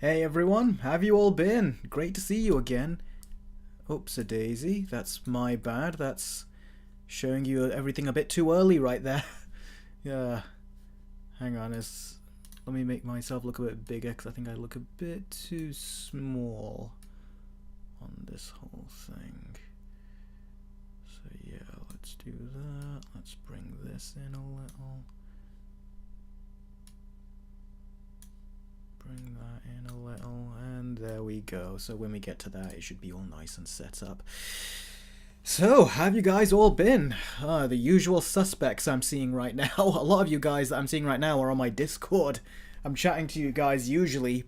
Hey everyone, how have you all been? Great to see you again. Oops-a-daisy, that's my bad. That's showing you everything a bit too early right there. Yeah, hang on, let me make myself look a bit bigger because I think I look a bit too small on this whole thing. So yeah, let's do that. Let's bring this in a little. Bring that in a little, and there we go. So when we get to that, it should be all nice and set up. So, how have you guys all been? The usual suspects I'm seeing right now. A lot of you guys that I'm seeing right now are on my Discord. I'm chatting to you guys usually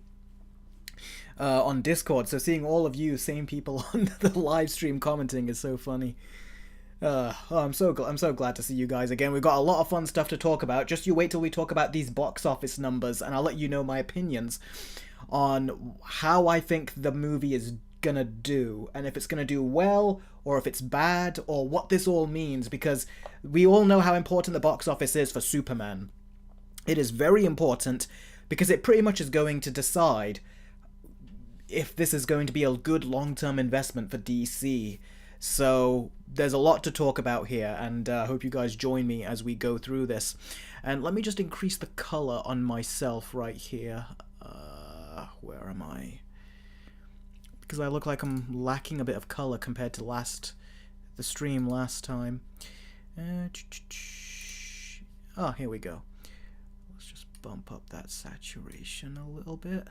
on Discord, so seeing all of you, same people on the live stream commenting is so funny. I'm so glad to see you guys again. We've got a lot of fun stuff to talk about. Just you wait till we talk about these box office numbers, and I'll let you know my opinions on how I think the movie is gonna do, and if it's gonna do well, or if it's bad, or what this all means, because we all know how important the box office is for Superman. It is very important, because it pretty much is going to decide if this is going to be a good long-term investment for DC. So there's a lot to talk about here, and I hope you guys join me as we go through this. And let me just increase the color on myself right here. Where am I? Because I look like I'm lacking a bit of color compared to the stream last time. Oh, here we go. Let's just bump up that saturation a little bit.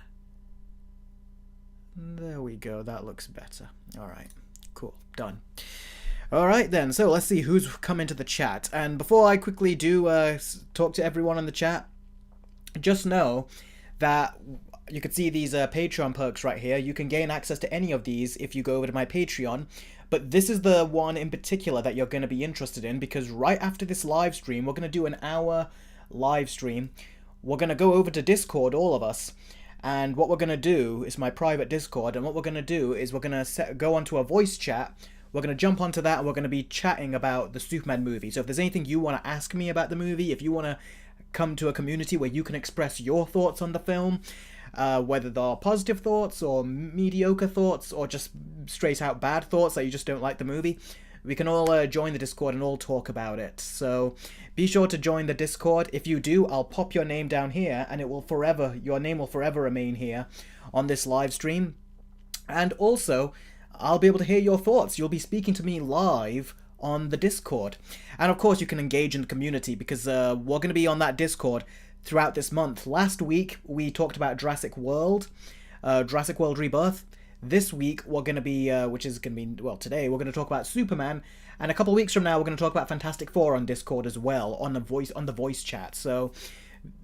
There we go, that looks better. Alright, cool, done. Alright then, so let's see who's come into the chat. And before I quickly do talk to everyone in the chat, just know that you can see these Patreon perks right here. You can gain access to any of these if you go over to my Patreon. But this is the one in particular that you're going to be interested in, because right after this live stream, we're going to do an hour live stream. We're going to go over to Discord, all of us. And what we're going to do is my private Discord. And what we're going to do is we're going to go onto a voice chat. We're going to jump onto that and we're going to be chatting about the Superman movie. So if there's anything you want to ask me about the movie, if you want to come to a community where you can express your thoughts on the film, whether they're positive thoughts or mediocre thoughts or just straight out bad thoughts that you just don't like the movie, we can all join the Discord and all talk about it. So be sure to join the Discord. If you do, I'll pop your name down here and your name will forever remain here on this live stream. And also, I'll be able to hear your thoughts. You'll be speaking to me live on the Discord. And of course, you can engage in the community, because we're going to be on that Discord throughout this month. Last week, we talked about Jurassic World Rebirth. This week, we're going to be, today, we're going to talk about Superman. And a couple of weeks from now, we're going to talk about Fantastic Four on Discord as well, on the voice chat. So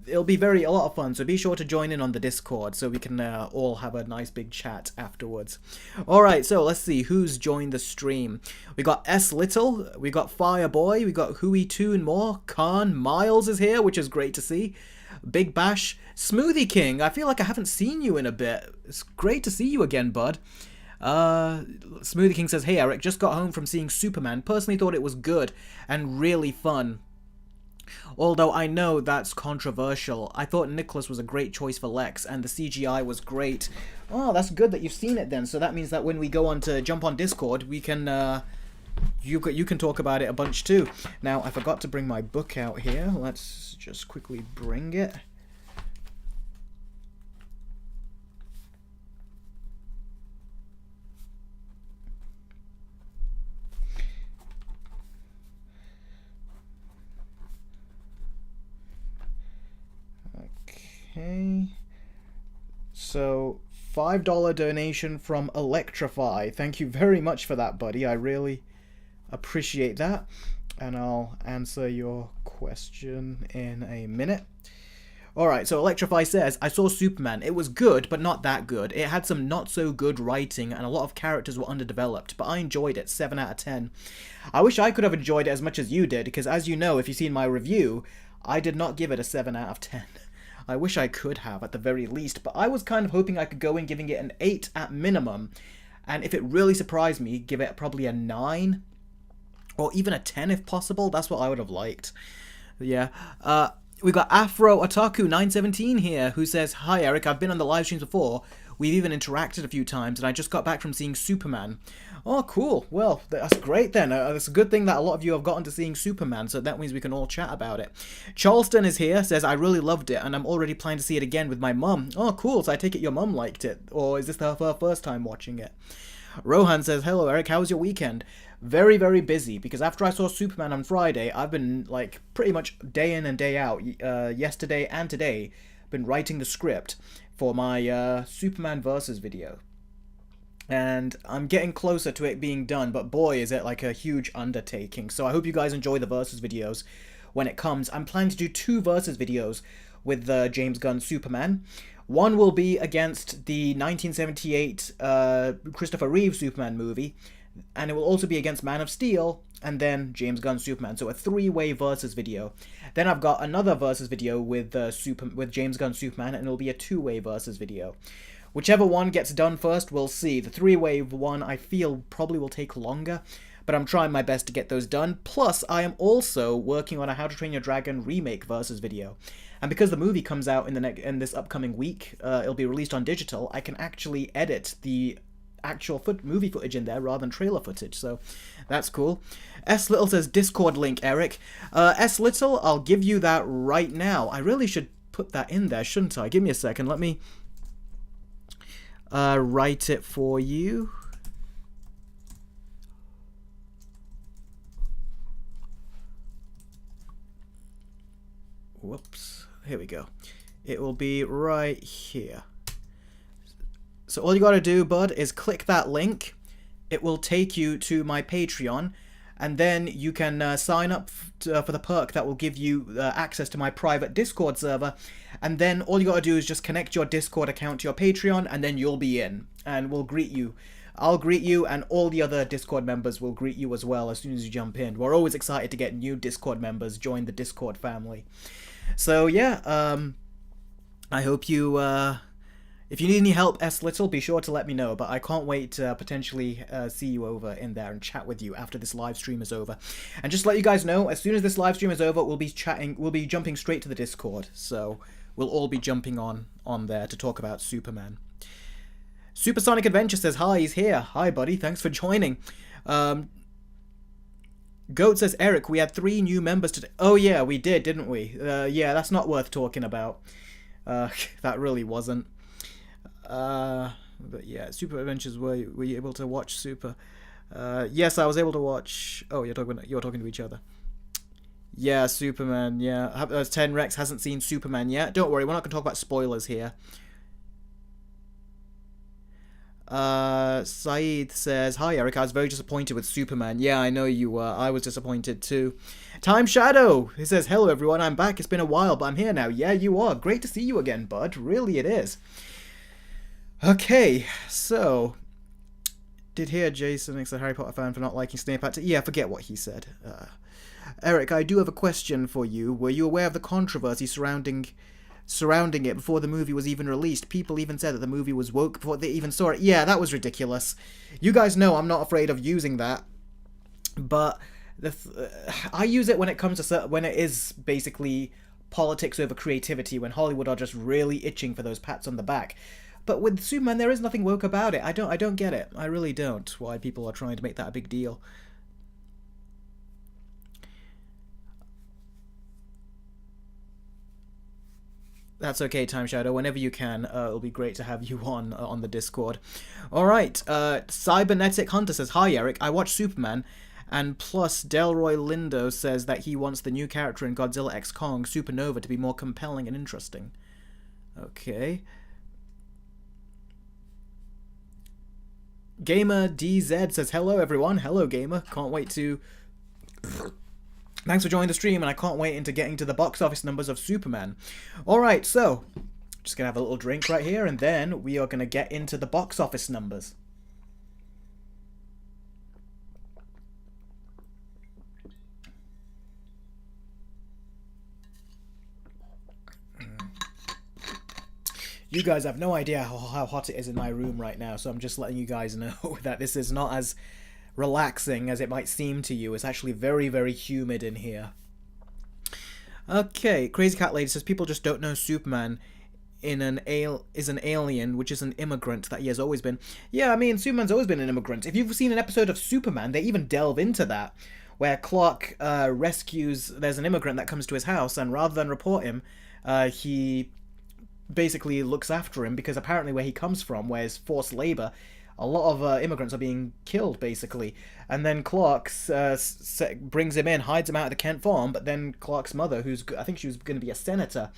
it'll be a lot of fun. So be sure to join in on the Discord so we can all have a nice big chat afterwards. Alright, so let's see who's joined the stream. We got S Little, we got Fireboy, we got Hui Toon More, Khan, Miles is here, which is great to see. Big Bash, Smoothie King, I feel like I haven't seen you in a bit. It's great to see you again, bud. Smoothie King says, hey Eric, just got home from seeing Superman. Personally thought it was good and really fun. Although I know that's controversial. I thought Nicholas was a great choice for Lex, and the CGI was great. Oh, that's good that you've seen it then. So that means that when we go on to jump on Discord, we can, you can talk about it a bunch too. Now, I forgot to bring my book out here. Let's just quickly bring it. Okay, so $5 donation from Electrify. Thank you very much for that, buddy. I really appreciate that. And I'll answer your question in a minute. Alright, so Electrify says, I saw Superman. It was good, but not that good. It had some not so good writing and a lot of characters were underdeveloped, but I enjoyed it, 7 out of 10. I wish I could have enjoyed it as much as you did, because as you know, if you've seen my review, I did not give it a 7 out of 10. I wish I could have, at the very least, but I was kind of hoping I could go in giving it an 8 at minimum, and if it really surprised me, give it probably a 9, or even a 10 if possible. That's what I would have liked. Yeah. We got Afro Otaku 917 here, who says, "Hi Eric, I've been on the live streams before. We've even interacted a few times, and I just got back from seeing Superman." Oh, cool. Well, that's great then. It's a good thing that a lot of you have gotten to seeing Superman, so that means we can all chat about it. Charleston is here, says, "I really loved it, and I'm already planning to see it again with my mum." Oh, cool. So I take it your mum liked it, or is this her first time watching it? Rohan says, "Hello Eric, how was your weekend?" Very, very busy, because after I saw Superman on Friday, I've been, like, pretty much day in and day out, yesterday and today, been writing the script for my Superman Versus video. And I'm getting closer to it being done, but boy, is it like a huge undertaking. So I hope you guys enjoy the Versus videos when it comes. I'm planning to do 2 Versus videos with James Gunn's Superman. One will be against the 1978 Christopher Reeve Superman movie, and it will also be against Man of Steel, and then James Gunn's Superman. So a 3-way Versus video. Then I've got another Versus video with James Gunn's Superman, and it'll be a 2-way Versus video. Whichever one gets done first, we'll see. The 3-way one, I feel, probably will take longer, but I'm trying my best to get those done. Plus, I am also working on a How to Train Your Dragon remake Versus video. And because the movie comes out in this upcoming week, it'll be released on digital, I can actually edit the actual movie footage in there rather than trailer footage, so that's cool. S Little says, "Discord link, Eric." S Little, I'll give you that right now. I really should put that in there, shouldn't I? Give me a second, let me write it for you. Whoops, here we go. It will be right here. So all you gotta do, bud, is click that link. It will take you to my Patreon, and then you can sign up for the perk that will give you access to my private Discord server, and then all you gotta do is just connect your Discord account to your Patreon, and then you'll be in, and we'll greet you. I'll greet you, and all the other Discord members will greet you as well as soon as you jump in. We're always excited to get new Discord members join the Discord family. So yeah, I hope you... if you need any help, S Little, be sure to let me know, but I can't wait to potentially see you over in there and chat with you after this live stream is over. And just to let you guys know, as soon as this live stream is over, we'll be jumping straight to the Discord, so we'll all be jumping on there to talk about Superman. Supersonic Adventure says, "Hi, he's here." Hi, buddy, thanks for joining. Goat says, "Eric, we had 3 new members today." Oh yeah, we did, didn't we? Yeah, that's not worth talking about. That really wasn't. But yeah, Super Adventures, were you able to watch Super? Yes, I was able to watch... Oh, you're talking to each other. Yeah, Superman, yeah. 10 Rex hasn't seen Superman yet. Don't worry, we're not going to talk about spoilers here. Saeed says, "Hi Eric, I was very disappointed with Superman." Yeah, I know you were. I was disappointed too. Time Shadow, he says, "Hello everyone, I'm back. It's been a while, but I'm here now." Yeah, you are. Great to see you again, bud. Really it is. Okay, so... Did hear Jason makes a Harry Potter fan for not liking Snape Actor. Yeah, forget what he said. Eric, I do have a question for you. Were you aware of the controversy surrounding it before the movie was even released? People even said that the movie was woke before they even saw it. Yeah, that was ridiculous. You guys know I'm not afraid of using that, but I use it when it comes to when it is basically politics over creativity, when Hollywood are just really itching for those pats on the back. But with Superman, there is nothing woke about it. I don't get it. I really don't. Why people are trying to make that a big deal. That's okay, Time Shadow. Whenever you can, it'll be great to have you on the Discord. All right. Cybernetic Hunter says, "Hi Eric. I watched Superman, and plus Delroy Lindo says that he wants the new character in Godzilla x Kong, Supernova, to be more compelling and interesting." Okay. Gamer DZ says, "Hello everyone." Hello Gamer. Can't wait to... Thanks for joining the stream, and I can't wait into getting to the box office numbers of Superman. Alright, so, just gonna have a little drink right here, and then we are gonna get into the box office numbers. You guys have no idea how hot it is in my room right now, so I'm just letting you guys know that this is not as relaxing as it might seem to you. It's actually very, very humid in here. Okay, Crazy Cat Lady says people just don't know Superman is an alien, which is an immigrant that he has always been. Yeah, I mean, Superman's always been an immigrant. If you've seen an episode of Superman, they even delve into that, where Clark rescues. There's an immigrant that comes to his house, and rather than report him, he basically looks after him because apparently where he comes from, where it's forced labor, a lot of immigrants are being killed basically. And then Clark brings him in, hides him out of the Kent farm. But then Clark's mother, I think she was going to be a senator,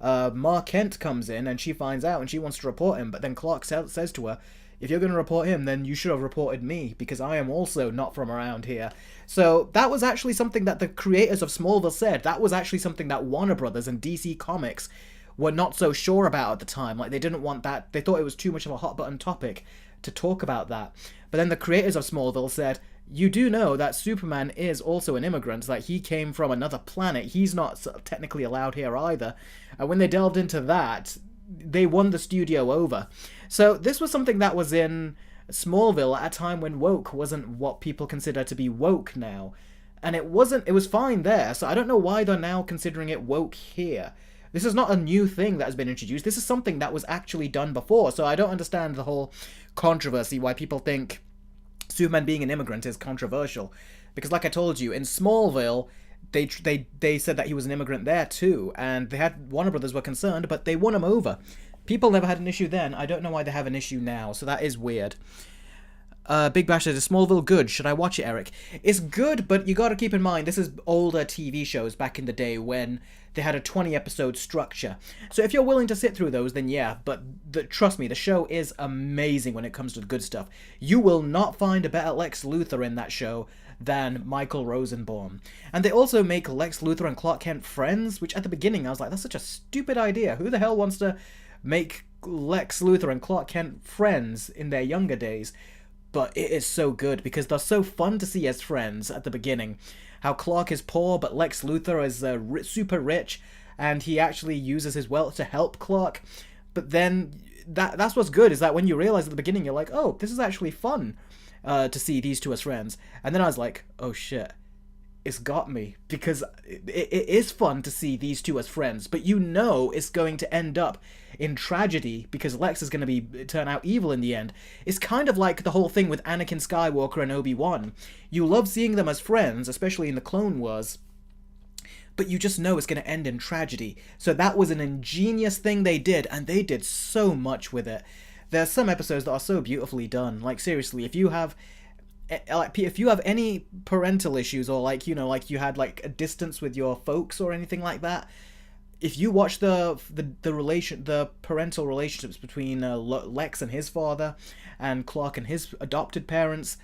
Ma Kent, comes in and she finds out and she wants to report him. But then Clark says to her, if you're going to report him, then you should have reported me, because I am also not from around here. So that was actually something that the creators of Smallville said. That was actually something that Warner Brothers and DC Comics were not so sure about at the time. Like, they didn't want that. They thought it was too much of a hot button topic to talk about that. But then the creators of Smallville said, you do know that Superman is also an immigrant, like he came from another planet. He's not technically allowed here either. And when they delved into that, they won the studio over. So this was something that was in Smallville at a time when woke wasn't what people consider to be woke now. And it was fine there, so I don't know why they're now considering it woke here. This is not a new thing that has been introduced. This is something that was actually done before, so I don't understand the whole controversy, why people think Superman being an immigrant is controversial. Because like I told you, in Smallville, they said that he was an immigrant there too, and Warner Brothers were concerned, but they won him over. People never had an issue then. I don't know why they have an issue now, so that is weird. Big Bash says, is Smallville good? Should I watch it, Eric? It's good, but you gotta keep in mind, this is older TV shows back in the day when they had a 20-episode structure. So if you're willing to sit through those, then yeah, but trust me, the show is amazing when it comes to the good stuff. You will not find a better Lex Luthor in that show than Michael Rosenbaum. And they also make Lex Luthor and Clark Kent friends, which at the beginning I was like, that's such a stupid idea. Who the hell wants to make Lex Luthor and Clark Kent friends in their younger days? But it is so good because they're so fun to see as friends at the beginning. How Clark is poor, but Lex Luthor is super rich, and he actually uses his wealth to help Clark. But then that's what's good, is that when you realize at the beginning, you're like, oh, this is actually fun to see these two as friends. And then I was like, oh shit, it's got me, because it is fun to see these two as friends, but you know it's going to end up in tragedy because Lex is going to turn out evil in the end. It's kind of like the whole thing with Anakin Skywalker and Obi-Wan. You love seeing them as friends, especially in the Clone Wars, but you just know it's going to end in tragedy. So that was an ingenious thing they did, and they did so much with it. There's some episodes that are so beautifully done. Like, seriously, if you have any parental issues, or like, you know, like you had like a distance with your folks or anything like that, if you watch the parental relationships between Lex and his father and Clark and his adopted parents,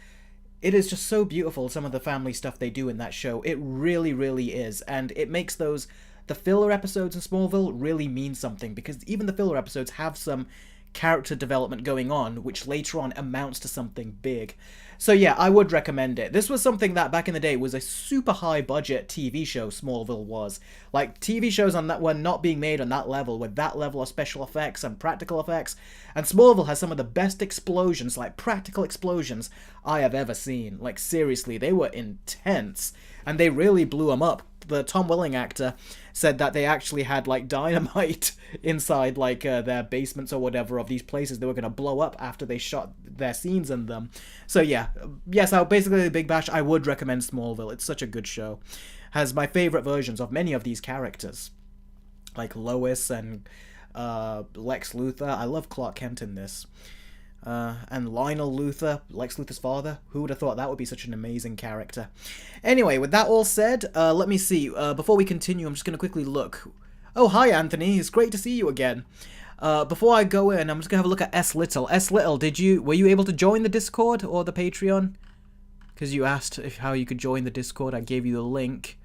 it is just so beautiful, some of the family stuff they do in that show. It really, really is, and it makes the filler episodes in Smallville really mean something, because even the filler episodes have some character development going on, which later on amounts to something big. So yeah, I would recommend it. This was something that back in the day was a super high budget TV show. Smallville was. Like, TV shows on that were not being made on that level, with that level of special effects and practical effects. And Smallville has some of the best explosions, like practical explosions, I have ever seen. Like, seriously, they were intense, and they really blew them up. The Tom Welling actor said that they actually had like dynamite inside like their basements or whatever of these places they were going to blow up after they shot their scenes in them. So yeah, yes, basically the Big Bash, I would recommend Smallville. It's such a good show. Has my favorite versions of many of these characters, like Lois and Lex Luthor. I love Clark Kent in this. And Lionel Luthor, Lex Luthor's father. Who would have thought that would be such an amazing character? Anyway, with that all said, let me see. Before we continue, I'm just going to quickly look. Oh, hi, Anthony. It's great to see you again. Before I go in, I'm just going to have a look at S. Little. S. Little, were you able to join the Discord or the Patreon? Because you asked how you could join the Discord. I gave you the link.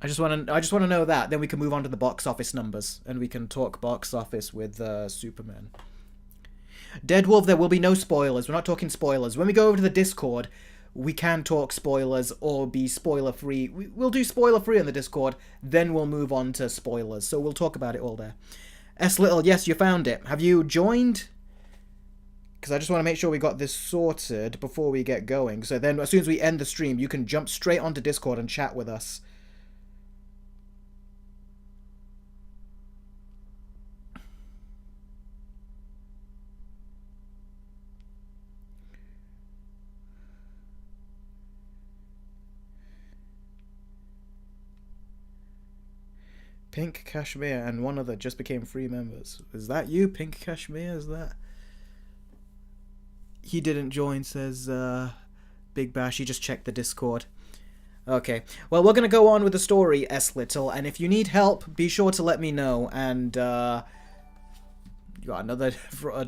I just want to know that. Then we can move on to the box office numbers, and we can talk box office with Superman. Dead Wolf, there will be no spoilers. We're not talking spoilers. When we go over to the Discord, we can talk spoilers or be spoiler-free. We'll do spoiler-free on the Discord, then we'll move on to spoilers. So we'll talk about it all there. S. Little, yes, you found it. Have you joined? because I just want to make sure we got this sorted before we get going. So then as soon as we end the stream, you can jump straight onto Discord and chat with us. Pink Cashmere and one other just became free members. Is that you, Pink Cashmere? Is that... He didn't join, says Big Bash. He just checked the Discord. Okay. Well, we're going to go on with the story, S. Little. And if you need help, be sure to let me know. And, you got another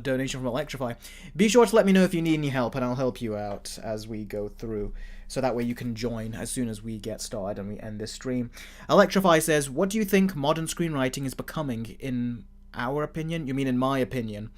donation from Electrify. Be sure to let me know if you need any help, and I'll help you out as we go through. So that way you can join as soon as we get started and we end this stream. Electrify says, what do you think modern screenwriting is becoming, in our opinion? You mean in my opinion?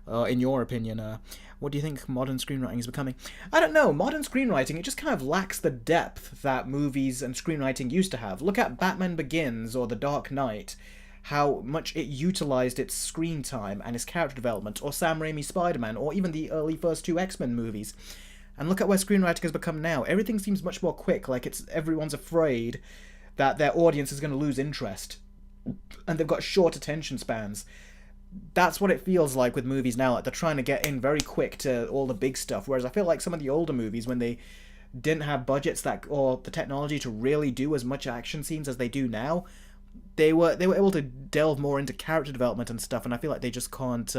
In your opinion, what do you think modern screenwriting is becoming? I don't know. Modern screenwriting, it just kind of lacks the depth that movies and screenwriting used to have. Look at Batman Begins or The Dark Knight, how much it utilized its screen time and its character development, or Sam Raimi's Spider-Man, or even the early first two X-Men movies. And look at where screenwriting has become now. Everything seems much more quick, like everyone's afraid that their audience is going to lose interest. And they've got short attention spans. That's what it feels like with movies now. Like they're trying to get in very quick to all the big stuff. Whereas I feel like some of the older movies, when they didn't have budgets or the technology to really do as much action scenes as they do now, they were able to delve more into character development and stuff. And I feel like they just can't.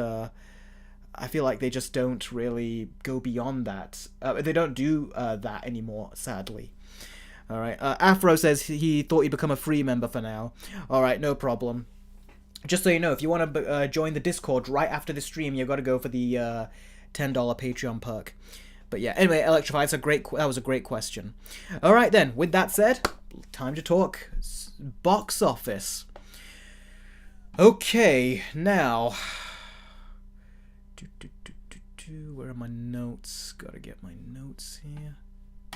I feel like they just don't really go beyond that. They don't do that anymore, sadly. All right. Afro says he thought he'd become a free member for now. All right, no problem. Just so you know, if you want to join the Discord right after the stream, you've got to go for the $10 Patreon perk. But yeah, anyway, Electrify, that was a great question. All right then, with that said, time to talk box office. Okay, now... Where are my notes? Gotta get my notes here.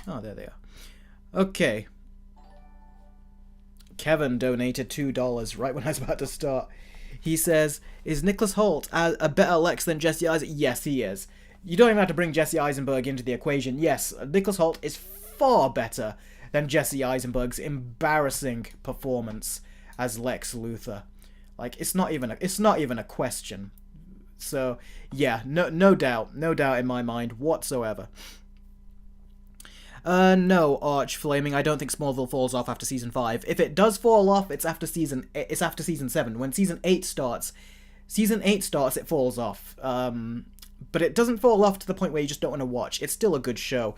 Oh, there they are. Okay. Kevin donated $2 right when I was about to start. He says, is Nicholas Hoult a better Lex than Jesse Eisenberg? Yes, he is. You don't even have to bring Jesse Eisenberg into the equation. Yes, Nicholas Hoult is far better than Jesse Eisenberg's embarrassing performance as Lex Luthor. Like, it's not even a question. So, yeah, no doubt in my mind whatsoever. No, Arch Flaming. I don't think Smallville falls off after season 5. If it does fall off, it's after season 7. When season 8 starts, it falls off. But it doesn't fall off to the point where you just don't want to watch. It's still a good show.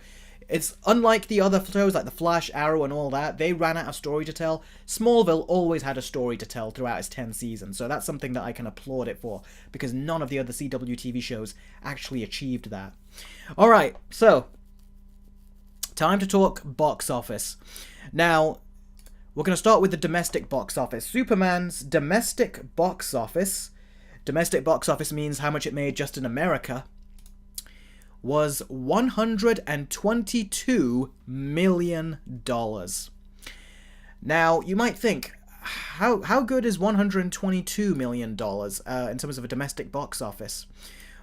It's unlike the other shows like The Flash, Arrow, and all that. They ran out of story to tell. Smallville always had a story to tell throughout its 10 seasons, so that's something that I can applaud it for, because none of the other CW TV shows actually achieved that. Alright, so... time to talk box office. Now, we're going to start with the domestic box office. Superman's domestic box office means how much it made just in America, was $122 million. Now, you might think, how good is $122 million in terms of a domestic box office?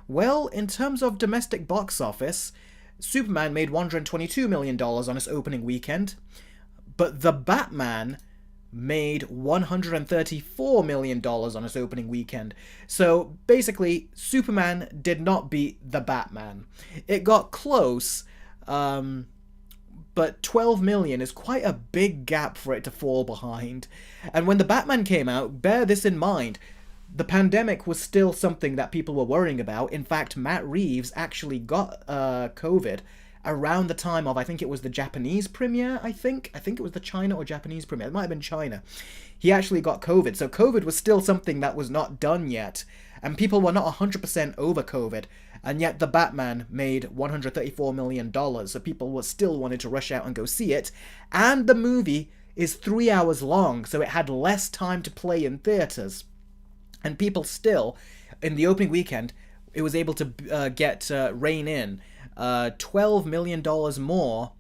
Well, in terms of domestic box office, Superman made $122 million on its opening weekend, but The Batman made $134 million on its opening weekend. So basically, Superman did not beat The Batman. It got close, but $12 million is quite a big gap for it to fall behind. And when The Batman came out, bear this in mind, the pandemic was still something that people were worrying about. In fact, Matt Reeves actually got COVID around the time of, I think it was the Japanese premiere, I think it was the China or Japanese premiere, it might have been China. He actually got COVID, so COVID was still something that was not done yet, and people were not 100% over COVID, and yet The Batman made $134 million, so people were still wanting to rush out and go see it, and the movie is 3 hours long, so it had less time to play in theaters. And people still, in the opening weekend, it was able to rein in $12 million more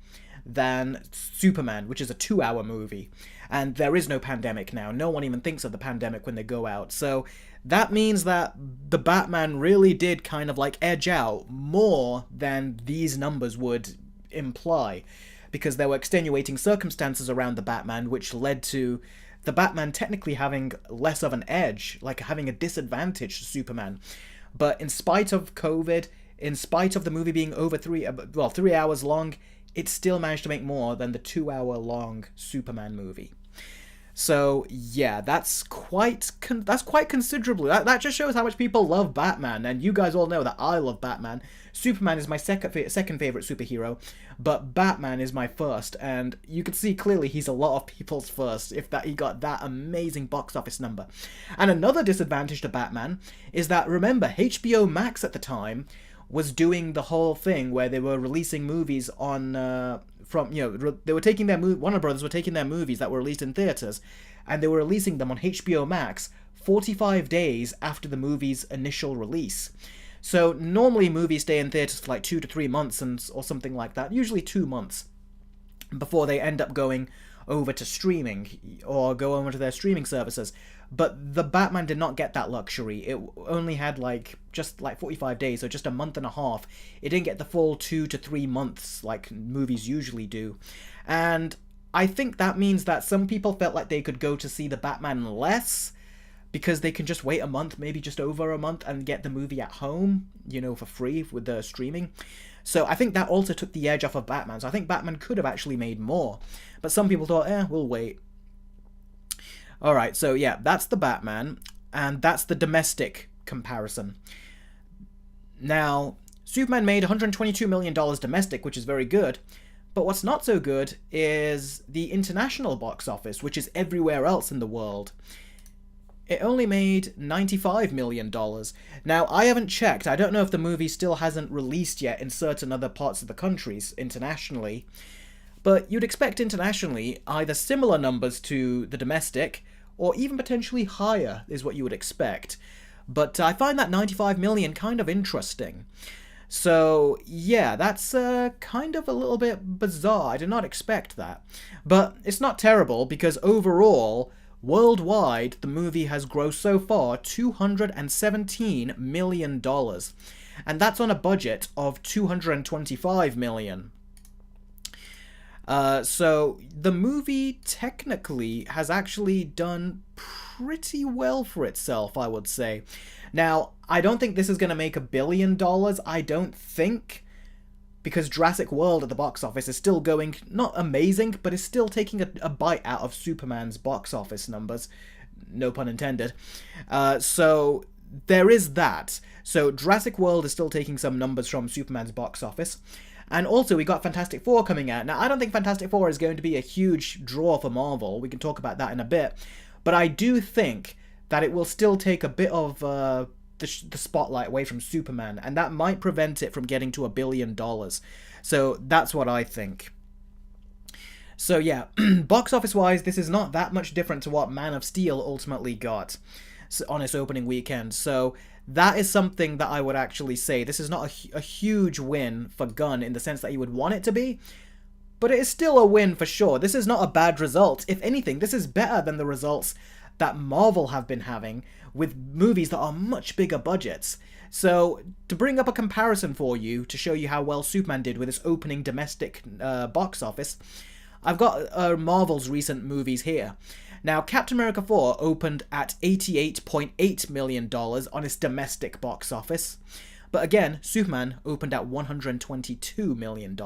than Superman, which is a 2-hour movie. And there is no pandemic now. No one even thinks of the pandemic when they go out. So that means that the Batman really did kind of like edge out more than these numbers would imply, because there were extenuating circumstances around the Batman which led to the Batman technically having less of an edge, like having a disadvantage to Superman. But in spite of COVID, in spite of the movie being over 3 hours long, it still managed to make more than the 2-hour long Superman movie. So yeah, that's quite considerably. That just shows how much people love Batman, and you guys all know that I love Batman. Superman is my second favorite superhero, but Batman is my first, and you can see clearly he's a lot of people's first. If that he got that amazing box office number. And another disadvantage to Batman is that, remember, HBO Max at the time was doing the whole thing where they were releasing movies on they were taking their Warner Brothers were taking their movies that were released in theaters, and they were releasing them on HBO Max 45 days after the movie's initial release. So normally movies stay in theaters for like 2 to 3 months or something like that, usually 2 months, before they end up going over to streaming or go over to their streaming services. But the Batman did not get that luxury. It only had just 45 days, so just a month and a half. It didn't get the full 2 to 3 months like movies usually do. And I think that means that some people felt like they could go to see the Batman less because they can just wait a month, maybe just over a month, and get the movie at home, for free with the streaming. So I think that also took the edge off of Batman. So I think Batman could have actually made more. But some people thought, we'll wait. Alright, so yeah, that's the Batman, and that's the domestic comparison. Now, Superman made $122 million domestic, which is very good, but what's not so good is the international box office, which is everywhere else in the world. It only made $95 million. Now, I haven't checked. I don't know if the movie still hasn't released yet in certain other parts of the countries internationally. But you'd expect internationally either similar numbers to the domestic, or even potentially higher is what you would expect. But I find that 95 million kind of interesting. So yeah, that's kind of a little bit bizarre. I did not expect that. But it's not terrible, because overall, worldwide, the movie has grossed so far $217 million. And that's on a budget of $225 million. So the movie technically has actually done pretty well for itself, I would say. Now, I don't think this is going to make $1 billion, I don't think, because Jurassic World at the box office is still going, not amazing, but is still taking a bite out of Superman's box office numbers, no pun intended. So there is that. So Jurassic World is still taking some numbers from Superman's box office. And also, we got Fantastic Four coming out. Now, I don't think Fantastic Four is going to be a huge draw for Marvel. We can talk about that in a bit. But I do think that it will still take a bit of the spotlight away from Superman. And that might prevent it from getting to $1 billion. So that's what I think. So yeah, box office-wise, this is not that much different to what Man of Steel ultimately got on its opening weekend. So that is something that I would actually say. This is not a huge win for Gunn in the sense that you would want it to be, but it is still a win for sure. This is not a bad result. If anything, this is better than the results that Marvel have been having with movies that are much bigger budgets. So, to bring up a comparison for you, to show you how well Superman did with its opening domestic box office, I've got Marvel's recent movies here. Now, Captain America 4 opened at $88.8 million on its domestic box office. But again, Superman opened at $122 million.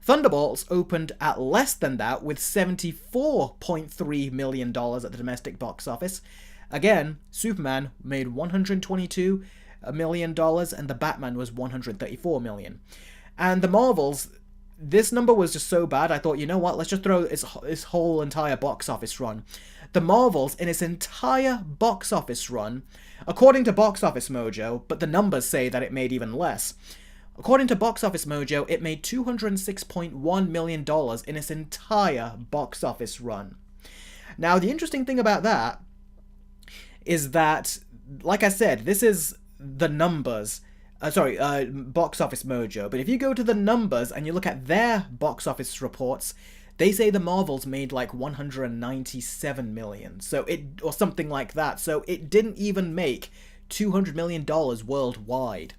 Thunderbolts opened at less than that with $74.3 million at the domestic box office. Again, Superman made $122 million and the Batman was $134 million. And the Marvels, this number was just so bad, I thought, you know what, let's just throw its whole entire box office run. The Marvels, in its entire box office run, according to Box Office Mojo, but the numbers say that it made even less. According to Box Office Mojo, it made $206.1 million in its entire box office run. Now, the interesting thing about that is that, like I said, this is the numbers. Box Office Mojo. But if you go to the numbers and you look at their box office reports, They say the Marvels made like 197 million, so or something like that. So it didn't even make $200 million worldwide.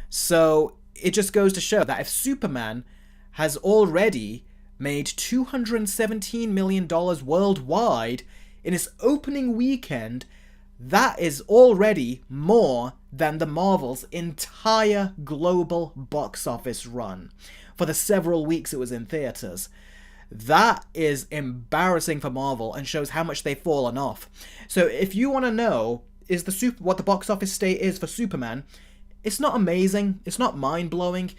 So it just goes to show that if Superman has already made $217 million worldwide in its opening weekend, that is already more than the Marvel's entire global box office run for the several weeks it was in theaters. That is embarrassing for Marvel and shows how much they've fallen off. So if you want to know what the box office state is for Superman, it's not amazing, it's not mind-blowing,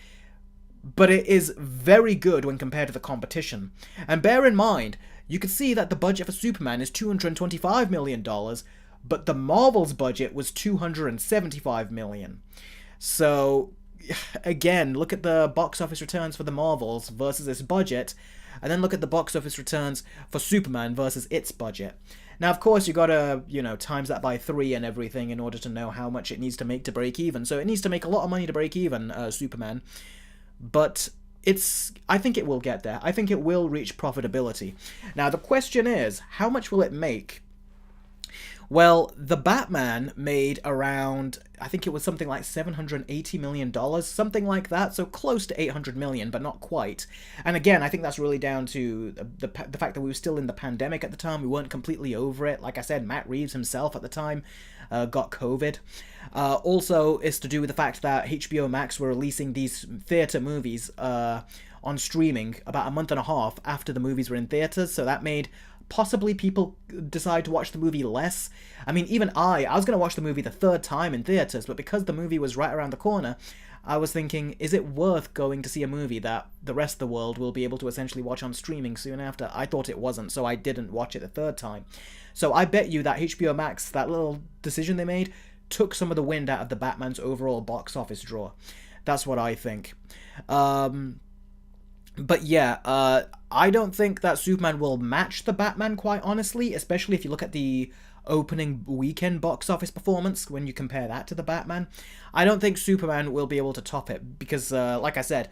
but it is very good when compared to the competition. And bear in mind, you can see that the budget for Superman is $225 million, but the Marvel's budget was $275 million. So, again, look at the box office returns for the Marvels versus its budget, and then look at the box office returns for Superman versus its budget. Now, of course, you gotta, times that by 3 and everything in order to know how much it needs to make to break even. So it needs to make a lot of money to break even, Superman. But I think it will get there. I think it will reach profitability. Now, the question is, how much will it make? Well, the Batman made around, I think it was something like $780 million, something like that, so close to 800 million, but not quite. And again, I think that's really down to the fact that we were still in the pandemic at the time. We weren't completely over it. Like I said, Matt Reeves himself at the time got COVID. Also, it's to do with the fact that HBO Max were releasing these theater movies on streaming about a month and a half after the movies were in theaters, so that made possibly people decide to watch the movie less. I mean, even I was going to watch the movie the third time in theaters, but because the movie was right around the corner, I was thinking, is it worth going to see a movie that the rest of the world will be able to essentially watch on streaming soon after? I thought it wasn't, so I didn't watch it the third time. So I bet you that HBO Max, that little decision they made, took some of the wind out of the Batman's overall box office draw. That's what I think. But yeah, I don't think that Superman will match the Batman, quite honestly, especially if you look at the opening weekend box office performance when you compare that to the Batman. I don't think Superman will be able to top it because, like I said,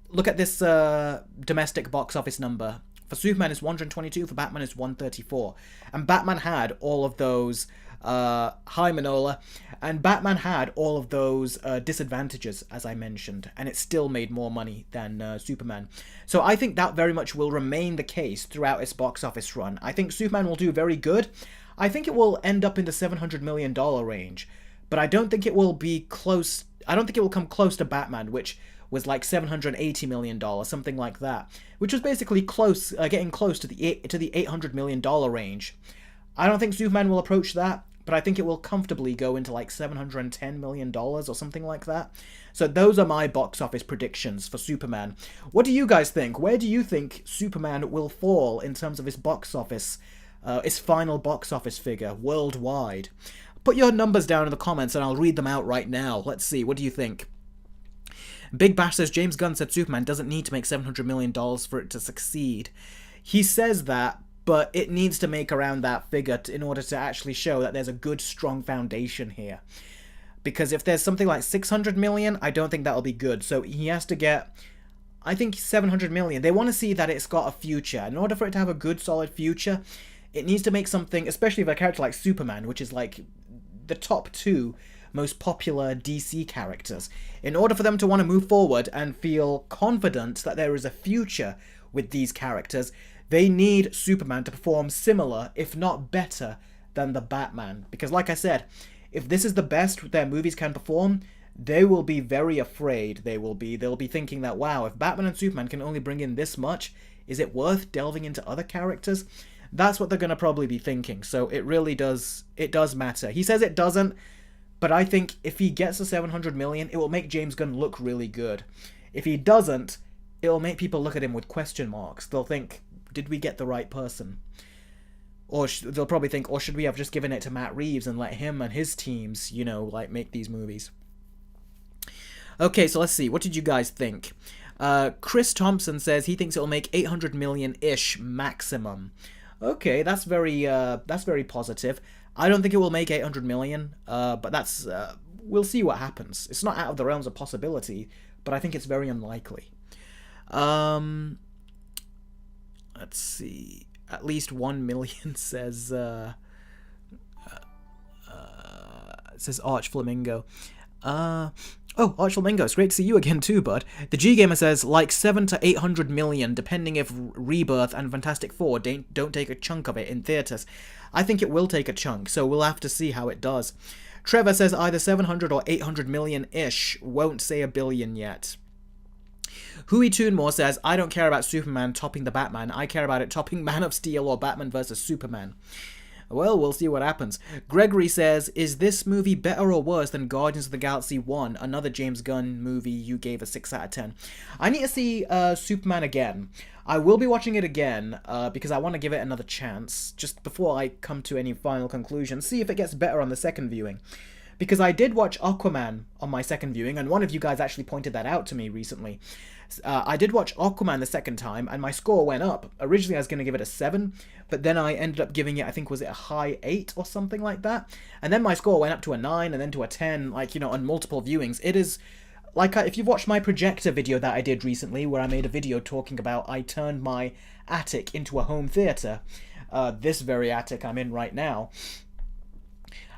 look at this domestic box office number. For Superman it's 122, for Batman it's 134. And Batman had all of those hi Manola, and Batman had all of those disadvantages, as I mentioned, and it still made more money than Superman. So I think that very much will remain the case throughout its box office run. I think Superman will do very good. I think it will end up in the $700 million range, but I don't think it will be close. I don't think it will come close to Batman, which was like $780 million, something like that, which was basically close, getting close to the $800 million range. I don't think Superman will approach that, but I think it will comfortably go into like $710 million or something like that. So those are my box office predictions for Superman. What do you guys think? Where do you think Superman will fall in terms of its box office, its final box office figure worldwide? Put your numbers down in the comments and I'll read them out right now. Let's see, what do you think? Big Bash says, James Gunn said Superman doesn't need to make $700 million for it to succeed. He says that, but it needs to make around that figure in order to actually show that there's a good, strong foundation here. Because if there's something like 600 million, I don't think that'll be good. So he has to get, I think, 700 million. They want to see that it's got a future. In order for it to have a good, solid future, it needs to make something, especially for a character like Superman, which is like the top 2 most popular DC characters. In order for them to want to move forward and feel confident that there is a future with these characters, they need Superman to perform similar, if not better, than the Batman. Because like I said, if this is the best their movies can perform, they will be very afraid. They'll be thinking that, wow, if Batman and Superman can only bring in this much, is it worth delving into other characters? That's what they're going to probably be thinking. So it really does matter. He says it doesn't, but I think if he gets the 700 million, it will make James Gunn look really good. If he doesn't, it will make people look at him with question marks. They'll think, did we get the right person? Or they'll probably think, or should we have just given it to Matt Reeves and let him and his teams, make these movies? Okay, so let's see. What did you guys think? Chris Thompson says he thinks it'll make 800 million-ish maximum. Okay, that's very positive. I don't think it will make 800 million, but that's we'll see what happens. It's not out of the realms of possibility, but I think it's very unlikely. let's see. At least 1 million says says Arch Flamingo. Oh, Arch Flamingo, it's great to see you again too, bud. The G Gamer says like 7 to 800 million, depending if Rebirth and Fantastic Four don't take a chunk of it in theaters. I think it will take a chunk, so we'll have to see how it does. Trevor says either 700 or 800 million-ish. Won't say a billion yet. Huey Toonmore says, I don't care about Superman topping the Batman. I care about it topping Man of Steel or Batman vs. Superman. Well, we'll see what happens. Gregory says, is this movie better or worse than Guardians of the Galaxy 1, another James Gunn movie you gave a 6 out of 10? I need to see Superman again. I will be watching it again because I want to give it another chance, just before I come to any final conclusion, see if it gets better on the second viewing. Because I did watch Aquaman on my second viewing, and one of you guys actually pointed that out to me recently. I did watch Aquaman the second time, and my score went up. Originally, I was going to give it a 7, but then I ended up giving it, I think, was it a high 8 or something like that? And then my score went up to a 9, and then to a 10, like, you know, on multiple viewings. It is, like, if you've watched my projector video that I did recently, where I made a video talking about I turned my attic into a home theater, this very attic I'm in right now,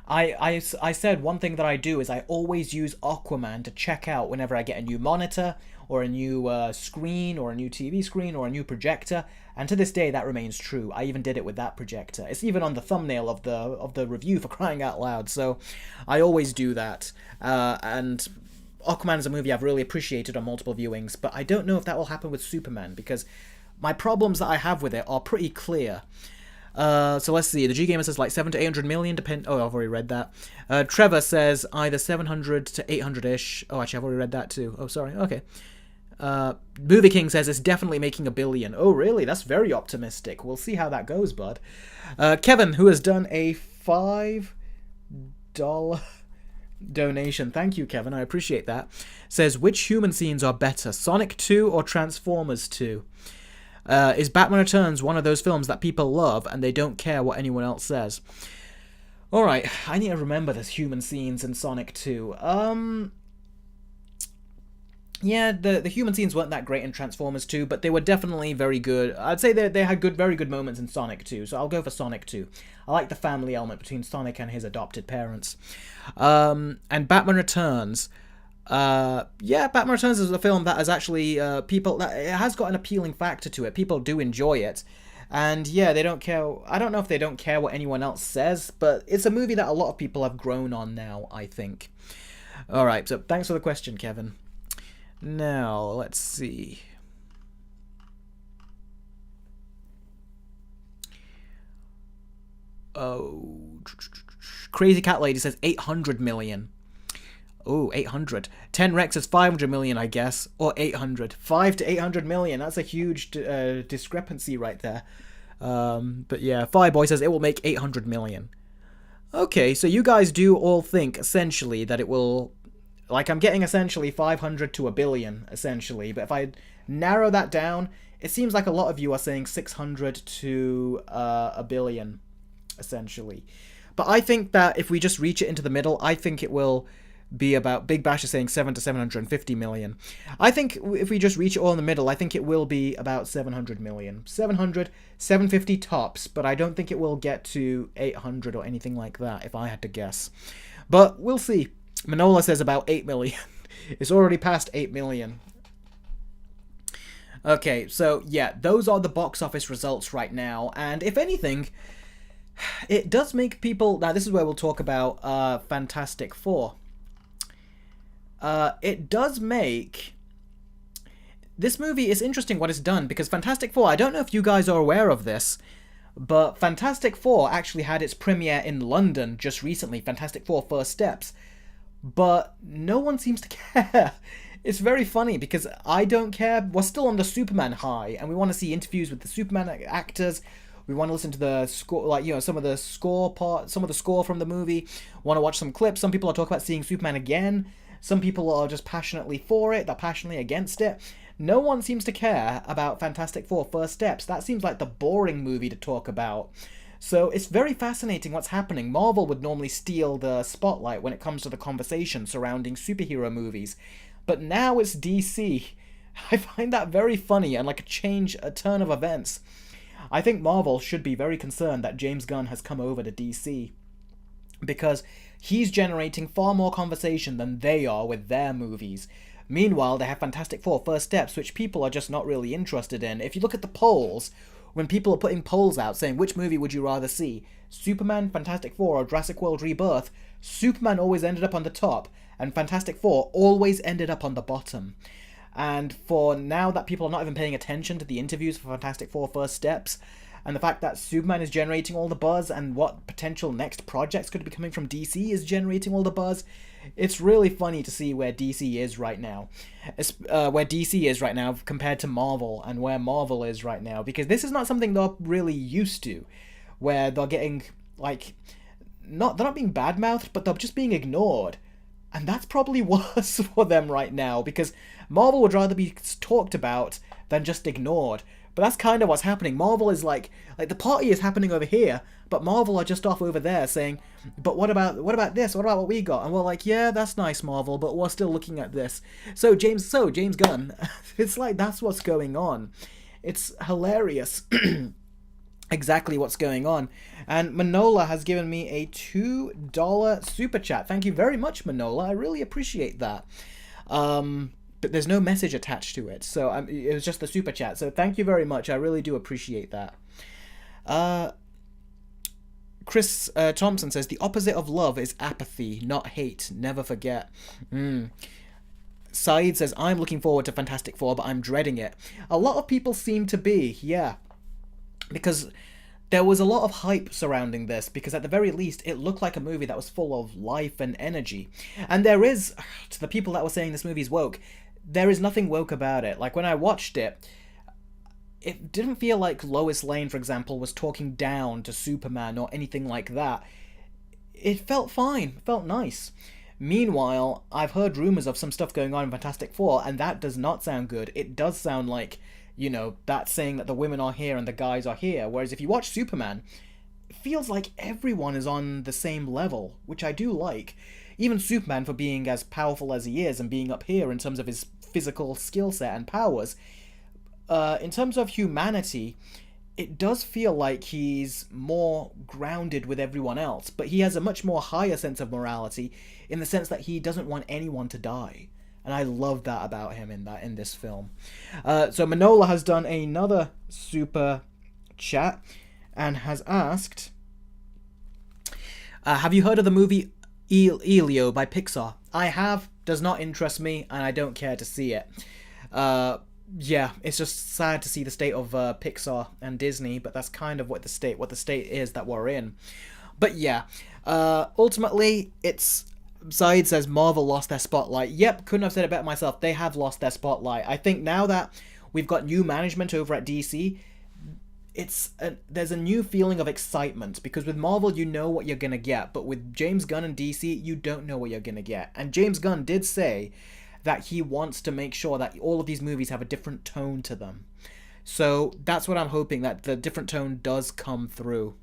I said one thing that I do is I always use Aquaman to check out whenever I get a new monitor or a new screen or a new TV screen or a new projector, and to this day that remains true. I even did it with that projector. It's even on the thumbnail of the review, for crying out loud. So I always do that. And Aquaman is a movie I've really appreciated on multiple viewings, but I don't know if that will happen with Superman because my problems that I have with it are pretty clear. So let's see. The G Gamer says like 7 to 800 million. Oh, I've already read that. Trevor says either 700 to 800-ish. Oh, actually, I've already read that too. Oh, sorry. Okay. Movie King says it's definitely making $1 billion. Oh, really? That's very optimistic. We'll see how that goes, bud. Kevin, who has done a $5 donation. Thank you, Kevin. I appreciate that. Says, which human scenes are better, Sonic 2 or Transformers 2? Is Batman Returns one of those films that people love and they don't care what anyone else says? Alright, I need to remember the human scenes in Sonic 2. Yeah, the human scenes weren't that great in Transformers 2, but they were definitely very good. I'd say they had very good moments in Sonic 2, so I'll go for Sonic 2. I like the family element between Sonic and his adopted parents. And Batman Returns... yeah, Batman Returns is a film that has actually, it has got an appealing factor to it. People do enjoy it. And yeah, they don't care. I don't know if they don't care what anyone else says, but it's a movie that a lot of people have grown on now, I think. Alright, so thanks for the question, Kevin. Now, let's see. Oh, Crazy Cat Lady says 800 million. Oh, 800. 10 Rex is 500 million, I guess. Or 800. 5 to 800 million. That's a huge discrepancy right there. But yeah, Fireboy says it will make 800 million. Okay, so you guys do all think, essentially, that it will... Like, I'm getting, essentially, 500 to $1 billion, essentially. But if I narrow that down, it seems like a lot of you are saying 600 to $1 billion, essentially. But I think that if we just reach it into the middle, I think it will... be about, Big Bash is saying 7 to 750 million. I think if we just reach it all in the middle, I think it will be about 700 million. 700, 750 tops, but I don't think it will get to 800 or anything like that, if I had to guess. But we'll see. Manola says about 8 million. It's already past 8 million. Okay, so yeah, those are the box office results right now, and if anything, it does make people... Now, this is where we'll talk about Fantastic Four. It does make... This movie is interesting what it's done, because Fantastic Four, I don't know if you guys are aware of this, but Fantastic Four actually had its premiere in London just recently, Fantastic Four First Steps, but no one seems to care. It's very funny, because I don't care. We're still on the Superman high, and we want to see interviews with the Superman actors. We want to listen to the score, like, you know, some of the score from the movie. Want to watch some clips. Some people are talking about seeing Superman again. Some people are just passionately for it, they're passionately against it. No one seems to care about Fantastic Four First Steps. That seems like the boring movie to talk about. So it's very fascinating what's happening. Marvel would normally steal the spotlight when it comes to the conversation surrounding superhero movies. But now it's DC. I find that very funny and like a turn of events. I think Marvel should be very concerned that James Gunn has come over to DC, because he's generating far more conversation than they are with their movies. Meanwhile, they have Fantastic Four First Steps, which people are just not really interested in. If you look at the polls, when people are putting polls out saying which movie would you rather see, Superman, Fantastic Four, or Jurassic World Rebirth, Superman always ended up on the top, and Fantastic Four always ended up on the bottom. And for now that people are not even paying attention to the interviews for Fantastic Four First Steps, and the fact that Superman is generating all the buzz, and what potential next projects could be coming from DC is generating all the buzz, it's really funny to see where DC is right now. Where DC is right now compared to Marvel, and where Marvel is right now. Because this is not something they're really used to, where they're getting, like, they're not being badmouthed, but they're just being ignored. And that's probably worse for them right now, because Marvel would rather be talked about than just ignored. But that's kind of what's happening. Marvel is like the party is happening over here, but Marvel are just off over there saying, but what about this? What about what we got? And we're like, yeah, that's nice, Marvel, but we're still looking at this. So James Gunn, it's like that's what's going on. It's hilarious. Exactly what's going on. And Manola has given me a $2 super chat. Thank you very much, Manola. I really appreciate that. But there's no message attached to it, so it was just the super chat. So thank you very much. I really do appreciate that. Chris Thompson says, the opposite of love is apathy, not hate. Never forget. Saeed says, I'm looking forward to Fantastic Four, but I'm dreading it. A lot of people seem to be, yeah. Because there was a lot of hype surrounding this, because at the very least, it looked like a movie that was full of life and energy. And there is, to the people that were saying this movie's woke, there is nothing woke about it. Like, when I watched it, it didn't feel like Lois Lane, for example, was talking down to Superman or anything like that. It felt fine. It felt nice. Meanwhile, I've heard rumors of some stuff going on in Fantastic Four, and that does not sound good. It does sound like, you know, that's saying that the women are here and the guys are here. Whereas if you watch Superman, it feels like everyone is on the same level, which I do like. Even Superman, for being as powerful as he is and being up here in terms of his physical skill set and powers, in terms of humanity, it does feel like he's more grounded with everyone else, but he has a much more higher sense of morality in the sense that he doesn't want anyone to die. And I love that about him in this film. So Manola has done another super chat and has asked, have you heard of the movie Elio by Pixar? I have. Does not interest me, and I don't care to see it. Yeah, it's just sad to see the state of Pixar and Disney, but that's kind of what the state is that we're in. But yeah, ultimately, it's... Saeed says Marvel lost their spotlight. Yep, couldn't have said it better myself. They have lost their spotlight. I think now that we've got new management over at DC, there's a new feeling of excitement, because with Marvel you know what you're gonna get, but with James Gunn and DC you don't know what you're gonna get. And James Gunn did say that he wants to make sure that all of these movies have a different tone to them. So that's what I'm hoping, that the different tone does come through.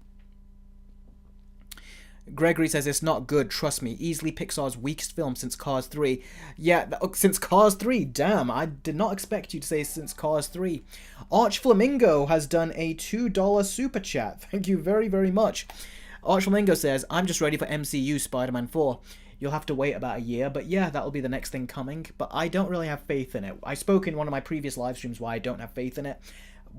Gregory says, it's not good, trust me. Easily Pixar's weakest film since Cars 3. Yeah, since Cars 3, damn. I did not expect you to say since Cars 3. Arch Flamingo has done a $2 super chat. Thank you very, very much. Arch Flamingo says, I'm just ready for MCU Spider-Man 4. You'll have to wait about a year, but yeah, that'll be the next thing coming. But I don't really have faith in it. I spoke in one of my previous live streams why I don't have faith in it.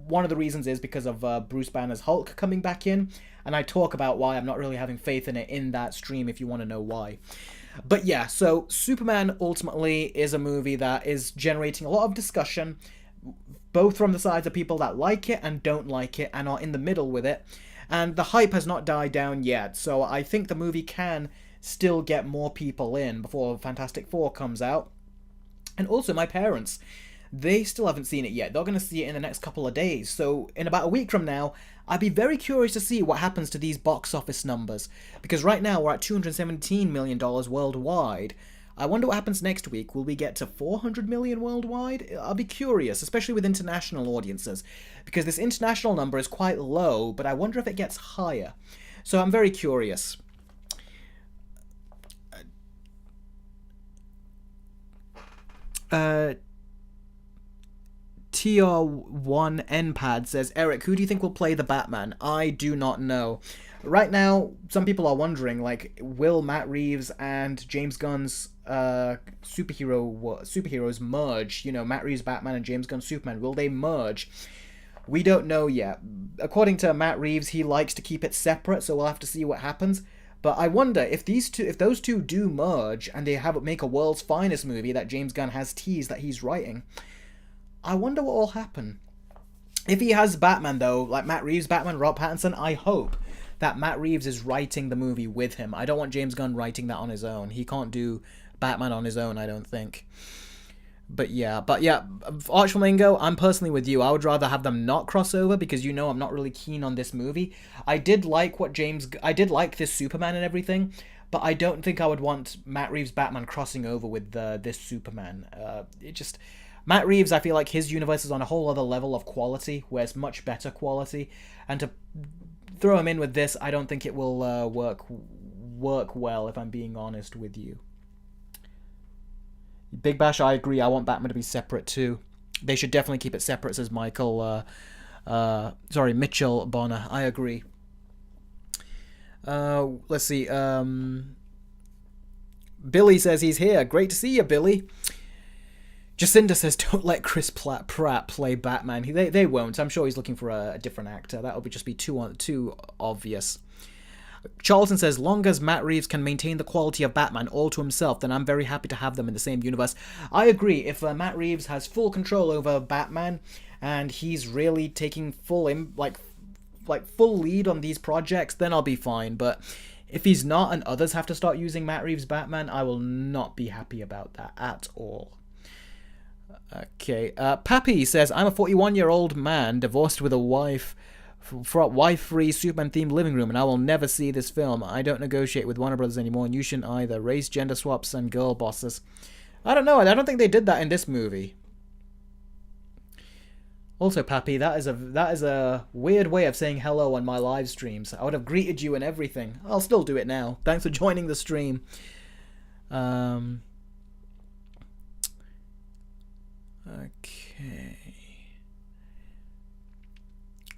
One of the reasons is because of Bruce Banner's Hulk coming back in, and I talk about why I'm not really having faith in it in that stream if you want to know why. But yeah, so Superman ultimately is a movie that is generating a lot of discussion, both from the sides of people that like it and don't like it and are in the middle with it, and the hype has not died down yet, so I think the movie can still get more people in before Fantastic Four comes out. And also my parents, they still haven't seen it yet. They're going to see it in the next couple of days. So in about a week from now, I'd be very curious to see what happens to these box office numbers. Because right now we're at $217 million worldwide. I wonder what happens next week. Will we get to 400 million worldwide? I'll be curious, especially with international audiences. Because this international number is quite low, but I wonder if it gets higher. So I'm very curious. TR1NPAD says, Eric, who do you think will play the Batman? I do not know. Right now, some people are wondering, like, will Matt Reeves and James Gunn's superheroes merge? You know, Matt Reeves' Batman and James Gunn's Superman, will they merge? We don't know yet. According to Matt Reeves, he likes to keep it separate, so we'll have to see what happens. But I wonder if those two do merge and they make a world's finest movie that James Gunn has teased that he's writing. I wonder what will happen. If he has Batman though, like Matt Reeves' Batman, Rob Pattinson, I hope that Matt Reeves is writing the movie with him. I don't want James Gunn writing that on his own. He can't do Batman on his own, I don't think. But yeah, Arch Flamingo, I'm personally with you. I would rather have them not cross over because, you know, I'm not really keen on this movie. I did like this Superman and everything, but I don't think I would want Matt Reeves' Batman crossing over with this Superman. Matt Reeves, I feel like his universe is on a whole other level of quality, where it's much better quality, and to throw him in with this, I don't think it will work well, if I'm being honest with you. Big Bash, I agree. I want Batman to be separate too. They should definitely keep it separate, says Mitchell Bonner. I agree. Let's see. Billy says he's here. Great to see you, Billy. Jacinda says, don't let Chris Pratt play Batman. They won't. I'm sure he's looking for a different actor. That would just be too obvious. Charlton says, long as Matt Reeves can maintain the quality of Batman all to himself, then I'm very happy to have them in the same universe. I agree. If Matt Reeves has full control over Batman and he's really taking full lead on these projects, then I'll be fine. But if he's not and others have to start using Matt Reeves' Batman, I will not be happy about that at all. Okay. Pappy says, I'm a 41-year-old man divorced with a wife-free Superman-themed living room, and I will never see this film. I don't negotiate with Warner Brothers anymore, and you shouldn't either. Race, gender swaps, and girl bosses. I don't know. I don't think they did that in this movie. Also, Pappy, that is a weird way of saying hello on my live streams. I would have greeted you and everything. I'll still do it now. Thanks for joining the stream. Okay.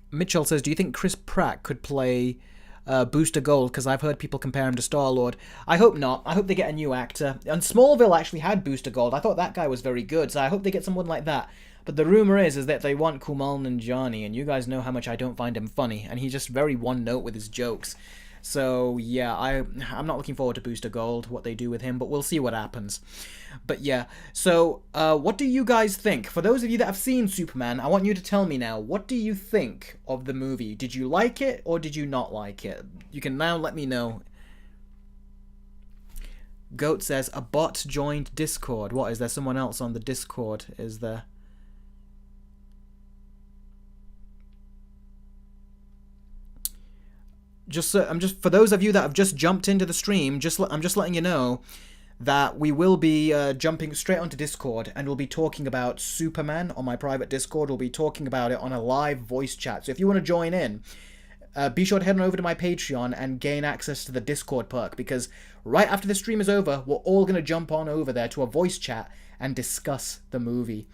Mitchell says, do you think Chris Pratt could play Booster Gold? Because I've heard people compare him to Star-Lord. I hope not. I hope they get a new actor. And Smallville actually had Booster Gold. I thought that guy was very good, so I hope they get someone like that. But the rumor is that they want Kumail Nanjiani, and you guys know how much I don't find him funny, and he's just very one-note with his jokes. So, yeah, I'm not looking forward to Booster Gold, what they do with him, but we'll see what happens. But, yeah, so, what do you guys think? For those of you that have seen Superman, I want you to tell me now, what do you think of the movie? Did you like it, or did you not like it? You can now let me know. Goat says, a bot joined Discord. What, is there someone else on the Discord? Is there... for those of you that have just jumped into the stream, I'm just letting you know that we will be jumping straight onto Discord, and we'll be talking about Superman on my private Discord. We'll be talking about it on a live voice chat. So if you want to join in, be sure to head on over to my Patreon and gain access to the Discord perk, because right after the stream is over, we're all going to jump on over there to a voice chat and discuss the movie.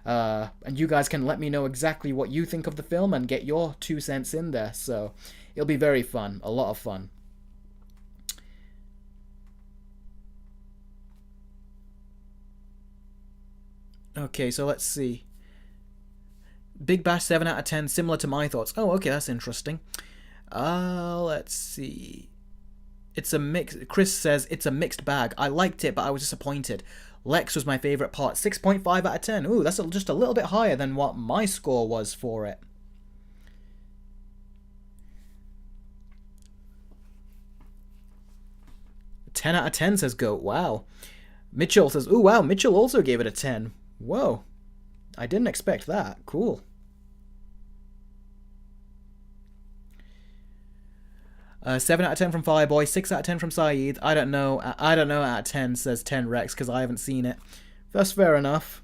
And you guys can let me know exactly what you think of the film and get your 2 cents in there. So it'll be very fun, a lot of fun. Okay, so let's see. Big Bash 7 out of 10, similar to my thoughts. Oh, okay, that's interesting. Let's see. It's a mix. Chris says it's a mixed bag. I liked it, but I was disappointed. Lex was my favorite part. 6.5 out of 10. Ooh, that's just a little bit higher than what my score was for it. "10 out of 10, says Goat. Wow. Mitchell says, ooh, wow, Mitchell also gave it a 10. Whoa. I didn't expect that. Cool. "7 out of 10 from Fireboy, 6 out of 10 from Saeed. I don't know out of 10, says 10 Rex, because I haven't seen it. That's fair enough.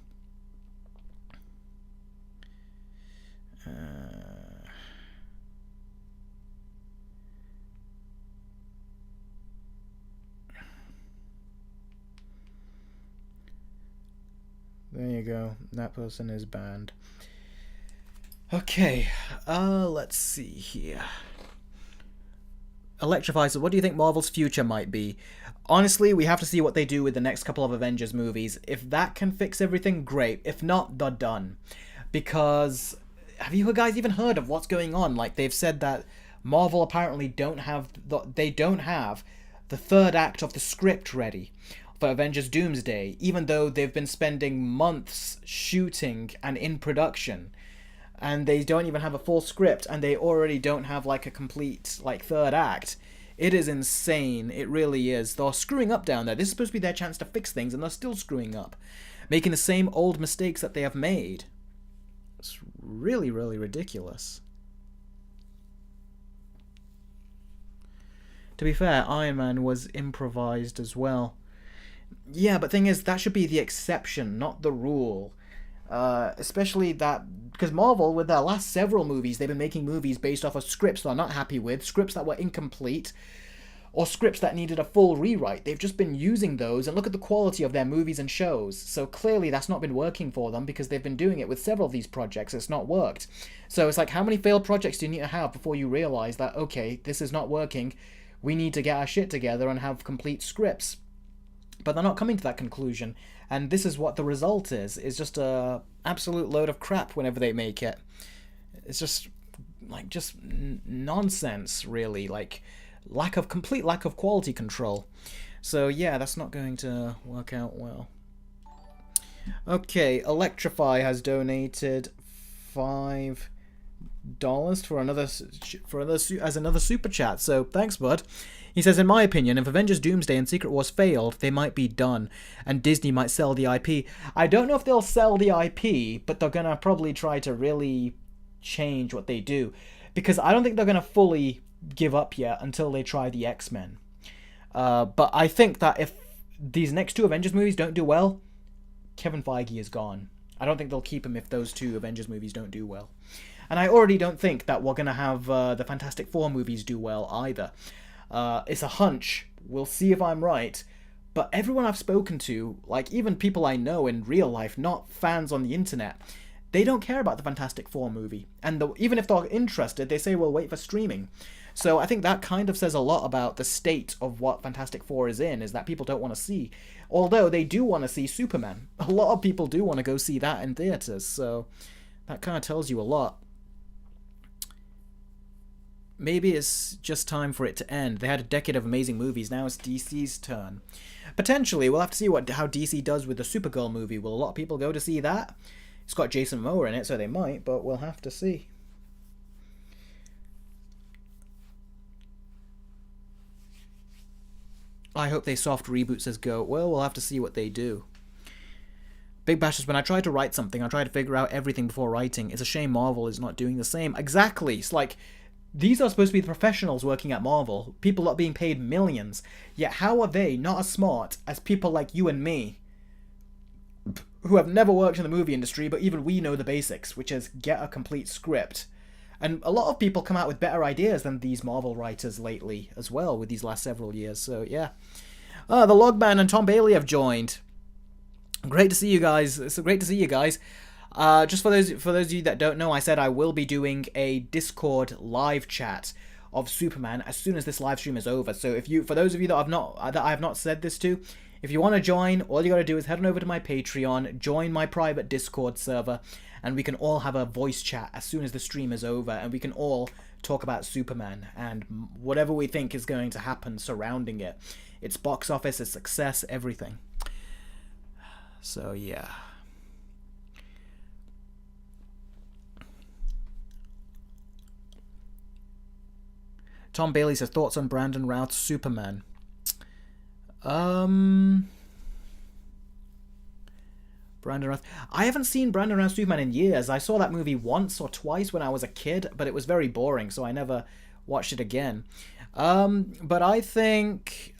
There you go. That person is banned. Okay, let's see here. Electrify, so what do you think Marvel's future might be? Honestly, we have to see what they do with the next couple of Avengers movies. If that can fix everything, great. If not, they're done. Because have you guys even heard of what's going on? Like, they've said that Marvel apparently don't have the third act of the script ready for Avengers Doomsday, even though they've been spending months shooting and in production, and they don't even have a full script, and they already don't have like a complete like third act. It is insane. It really is. They're screwing up down there. This is supposed to be their chance to fix things, and they're still screwing up, making the same old mistakes that they have made. It's really, really ridiculous. To be fair, Iron Man was improvised as well. Yeah, but thing is, that should be the exception, not the rule. Especially that because Marvel, with their last several movies, they've been making movies based off of scripts they're not happy with, scripts that were incomplete, or scripts that needed a full rewrite. They've just been using those, and look at the quality of their movies and shows. So clearly that's not been working for them because they've been doing it with several of these projects. It's not worked. So it's like, how many failed projects do you need to have before you realize that, okay, this is not working, we need to get our shit together and have complete scripts? But they're not coming to that conclusion, and this is what the result is just a absolute load of crap whenever they make it. It's just nonsense, really, like complete lack of quality control. So yeah, that's not going to work out well. Okay, Electrify has donated $5 for another super chat. So thanks, bud. He says, in my opinion, if Avengers Doomsday and Secret Wars failed, they might be done, and Disney might sell the IP. I don't know if they'll sell the IP, but they're gonna probably try to really change what they do, because I don't think they're gonna fully give up yet until they try the X-Men. But I think that if these next two Avengers movies don't do well, Kevin Feige is gone. I don't think they'll keep him if those two Avengers movies don't do well. And I already don't think that we're going to have the Fantastic Four movies do well either. It's a hunch. We'll see if I'm right. But everyone I've spoken to, like even people I know in real life, not fans on the internet, they don't care about the Fantastic Four movie. And even if they're interested, they say, well, wait for streaming. So I think that kind of says a lot about the state of what Fantastic Four is in, is that people don't want to see. Although they do want to see Superman. A lot of people do want to go see that in theaters, so that kind of tells you a lot. Maybe it's just time for it to end. They had a decade of amazing movies, now it's DC's turn. Potentially, we'll have to see how DC does with the Supergirl movie. Will a lot of people go to see that? It's got Jason Momoa in it, so they might, but we'll have to see. I hope they soft reboot, says Go. Well, we'll have to see what they do. Big Bash says, when I try to write something, I try to figure out everything before writing. It's a shame Marvel is not doing the same. Exactly. It's like, these are supposed to be the professionals working at Marvel. People are being paid millions. Yet how are they not as smart as people like you and me, who have never worked in the movie industry, but even we know the basics, which is get a complete script. And a lot of people come out with better ideas than these Marvel writers lately as well, with these last several years, so yeah. The Logman and Tom Bailey have joined. Great to see you guys. It's great to see you guys. Just for those of you that don't know, I said I will be doing a Discord live chat of Superman as soon as this live stream is over. So for those of you that I have not said this to, if you want to join, all you got to do is head on over to my Patreon, join my private Discord server, and we can all have a voice chat as soon as the stream is over, and we can all talk about Superman and whatever we think is going to happen surrounding it. Its box office, its success, everything. So, yeah. Tom Bailey says, thoughts on Brandon Routh's Superman? Brandon Routh. I haven't seen Brandon Routh's Superman in years. I saw that movie once or twice when I was a kid, but it was very boring, so I never watched it again. But I think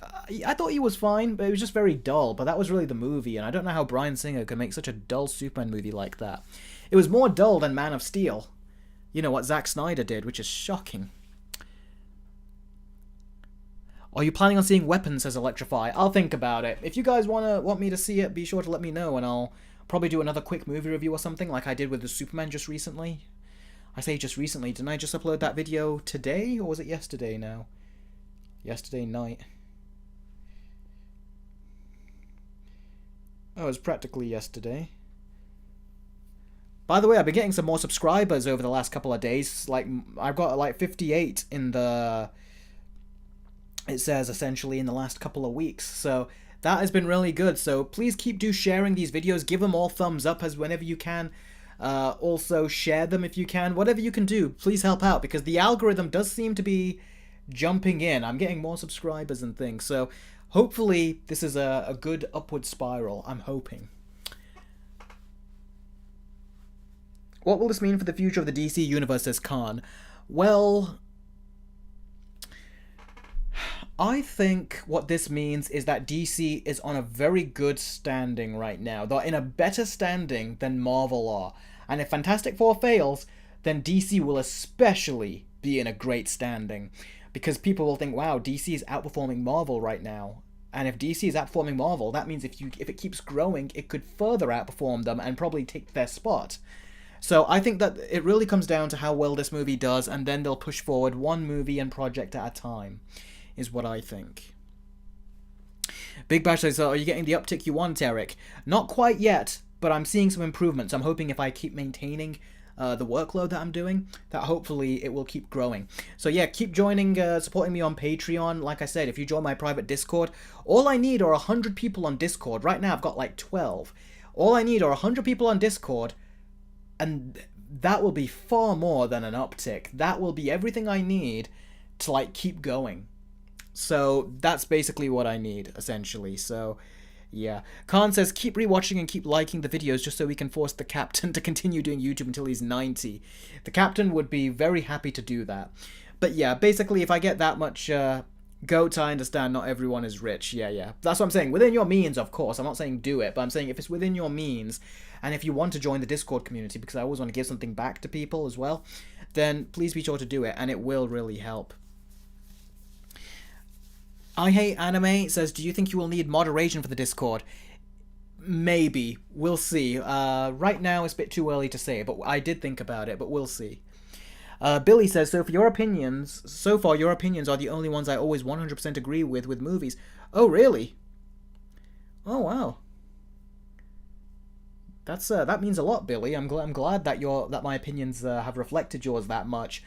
I thought he was fine, but it was just very dull. But that was really the movie, and I don't know how Bryan Singer could make such a dull Superman movie like that. It was more dull than Man of Steel. You know what Zack Snyder did, which is shocking. Are you planning on seeing Weapons, says Electrify? I'll think about it. If you guys want me to see it, be sure to let me know, and I'll probably do another quick movie review or something, like I did with the Superman just recently. I say just recently. Didn't I just upload that video today? Or was it yesterday now? Yesterday night. Oh, it was practically yesterday. By the way, I've been getting some more subscribers over the last couple of days. Like, I've got like 58 in the... It says, essentially, in the last couple of weeks. So, that has been really good. So, please keep sharing these videos. Give them all thumbs up as whenever you can. Also, share them if you can. Whatever you can do, please help out. Because the algorithm does seem to be jumping in. I'm getting more subscribers and things. So, hopefully, this is a good upward spiral. I'm hoping. What will this mean for the future of the DC universe, says Khan? Well, I think what this means is that DC is on a very good standing right now. They're in a better standing than Marvel are. And if Fantastic Four fails, then DC will especially be in a great standing. Because people will think, wow, DC is outperforming Marvel right now. And if DC is outperforming Marvel, that means if it keeps growing, it could further outperform them and probably take their spot. So I think that it really comes down to how well this movie does, and then they'll push forward one movie and project at a time, is what I think. Big Bash says, are you getting the uptick you want, Eric? Not quite yet, but I'm seeing some improvements. I'm hoping if I keep maintaining the workload that I'm doing, that hopefully it will keep growing. So yeah, keep joining, supporting me on Patreon. Like I said, if you join my private Discord, all I need are 100 people on Discord. Right now I've got like 12. All I need are 100 people on Discord, and that will be far more than an uptick. That will be everything I need to like keep going. So that's basically what I need, essentially. So yeah. Khan says, keep rewatching and keep liking the videos just so we can force the captain to continue doing YouTube until he's 90. The captain would be very happy to do that. But yeah, basically if I get that much goats, I understand not everyone is rich. Yeah. That's what I'm saying. Within your means, of course. I'm not saying do it, but I'm saying if it's within your means, and if you want to join the Discord community, because I always want to give something back to people as well, then please be sure to do it, and it will really help. I Hate Anime says, do you think you will need moderation for the Discord? Maybe. We'll see. Right now it's a bit too early to say, but I did think about it, but we'll see. Billy says, so far your opinions are the only ones I always 100% agree with movies. Oh, really? Oh, wow. That means a lot, Billy. I'm glad that that my opinions have reflected yours that much.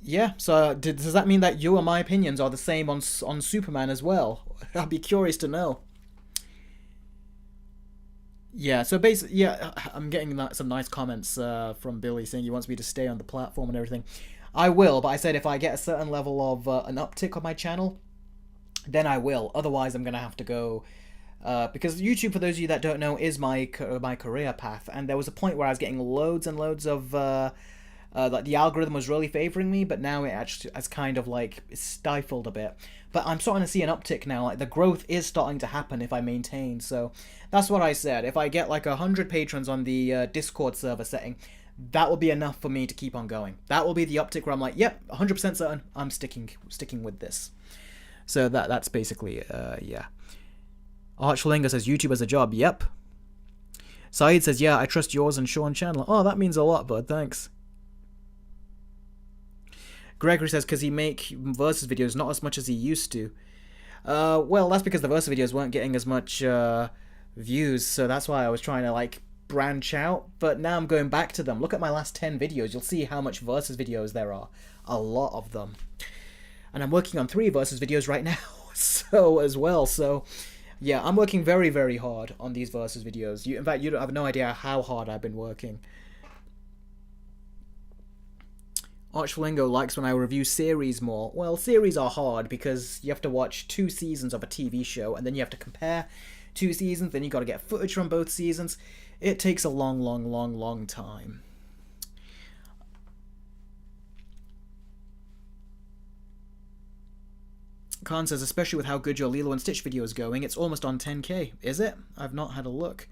Yeah. So does that mean that you and my opinions are the same on Superman as well? I'd be curious to know. Yeah. So basically, yeah, I'm getting some nice comments from Billy saying he wants me to stay on the platform and everything. I will, but I said if I get a certain level of an uptick on my channel, then I will. Otherwise, I'm gonna have to go. Because YouTube, for those of you that don't know, is my career path, and there was a point where I was getting loads and loads of like the algorithm was really favoring me, but now it actually has kind of like stifled a bit. But I'm starting to see an uptick now. Like the growth is starting to happen if I maintain. So that's what I said. If I get like 100 patrons on the Discord server setting, that will be enough for me to keep on going. That will be the uptick where I'm like, yep, 100% certain. I'm sticking with this. So that's basically yeah. Flamingo says, YouTube as a job. Yep. Saeed says, yeah, I trust yours and Sean Chandler. Oh, that means a lot, bud. Thanks. Gregory says, because he make versus videos not as much as he used to. Well, that's because the versus videos weren't getting as much views, so that's why I was trying to, like, branch out. But now I'm going back to them. Look at my last 10 videos. You'll see how much versus videos there are. A lot of them. And I'm working on 3 versus videos right now, so... Yeah, I'm working very, very hard on these versus videos. In fact, you don't have no idea how hard I've been working. Flamingo likes when I review series more. Well, series are hard because you have to watch 2 seasons of a TV show, and then you have to compare 2 seasons, then you got to get footage from both seasons. It takes a long time. Khan says, especially with how good your Lilo and Stitch video is going, it's almost on 10k. Is it? I've not had a look.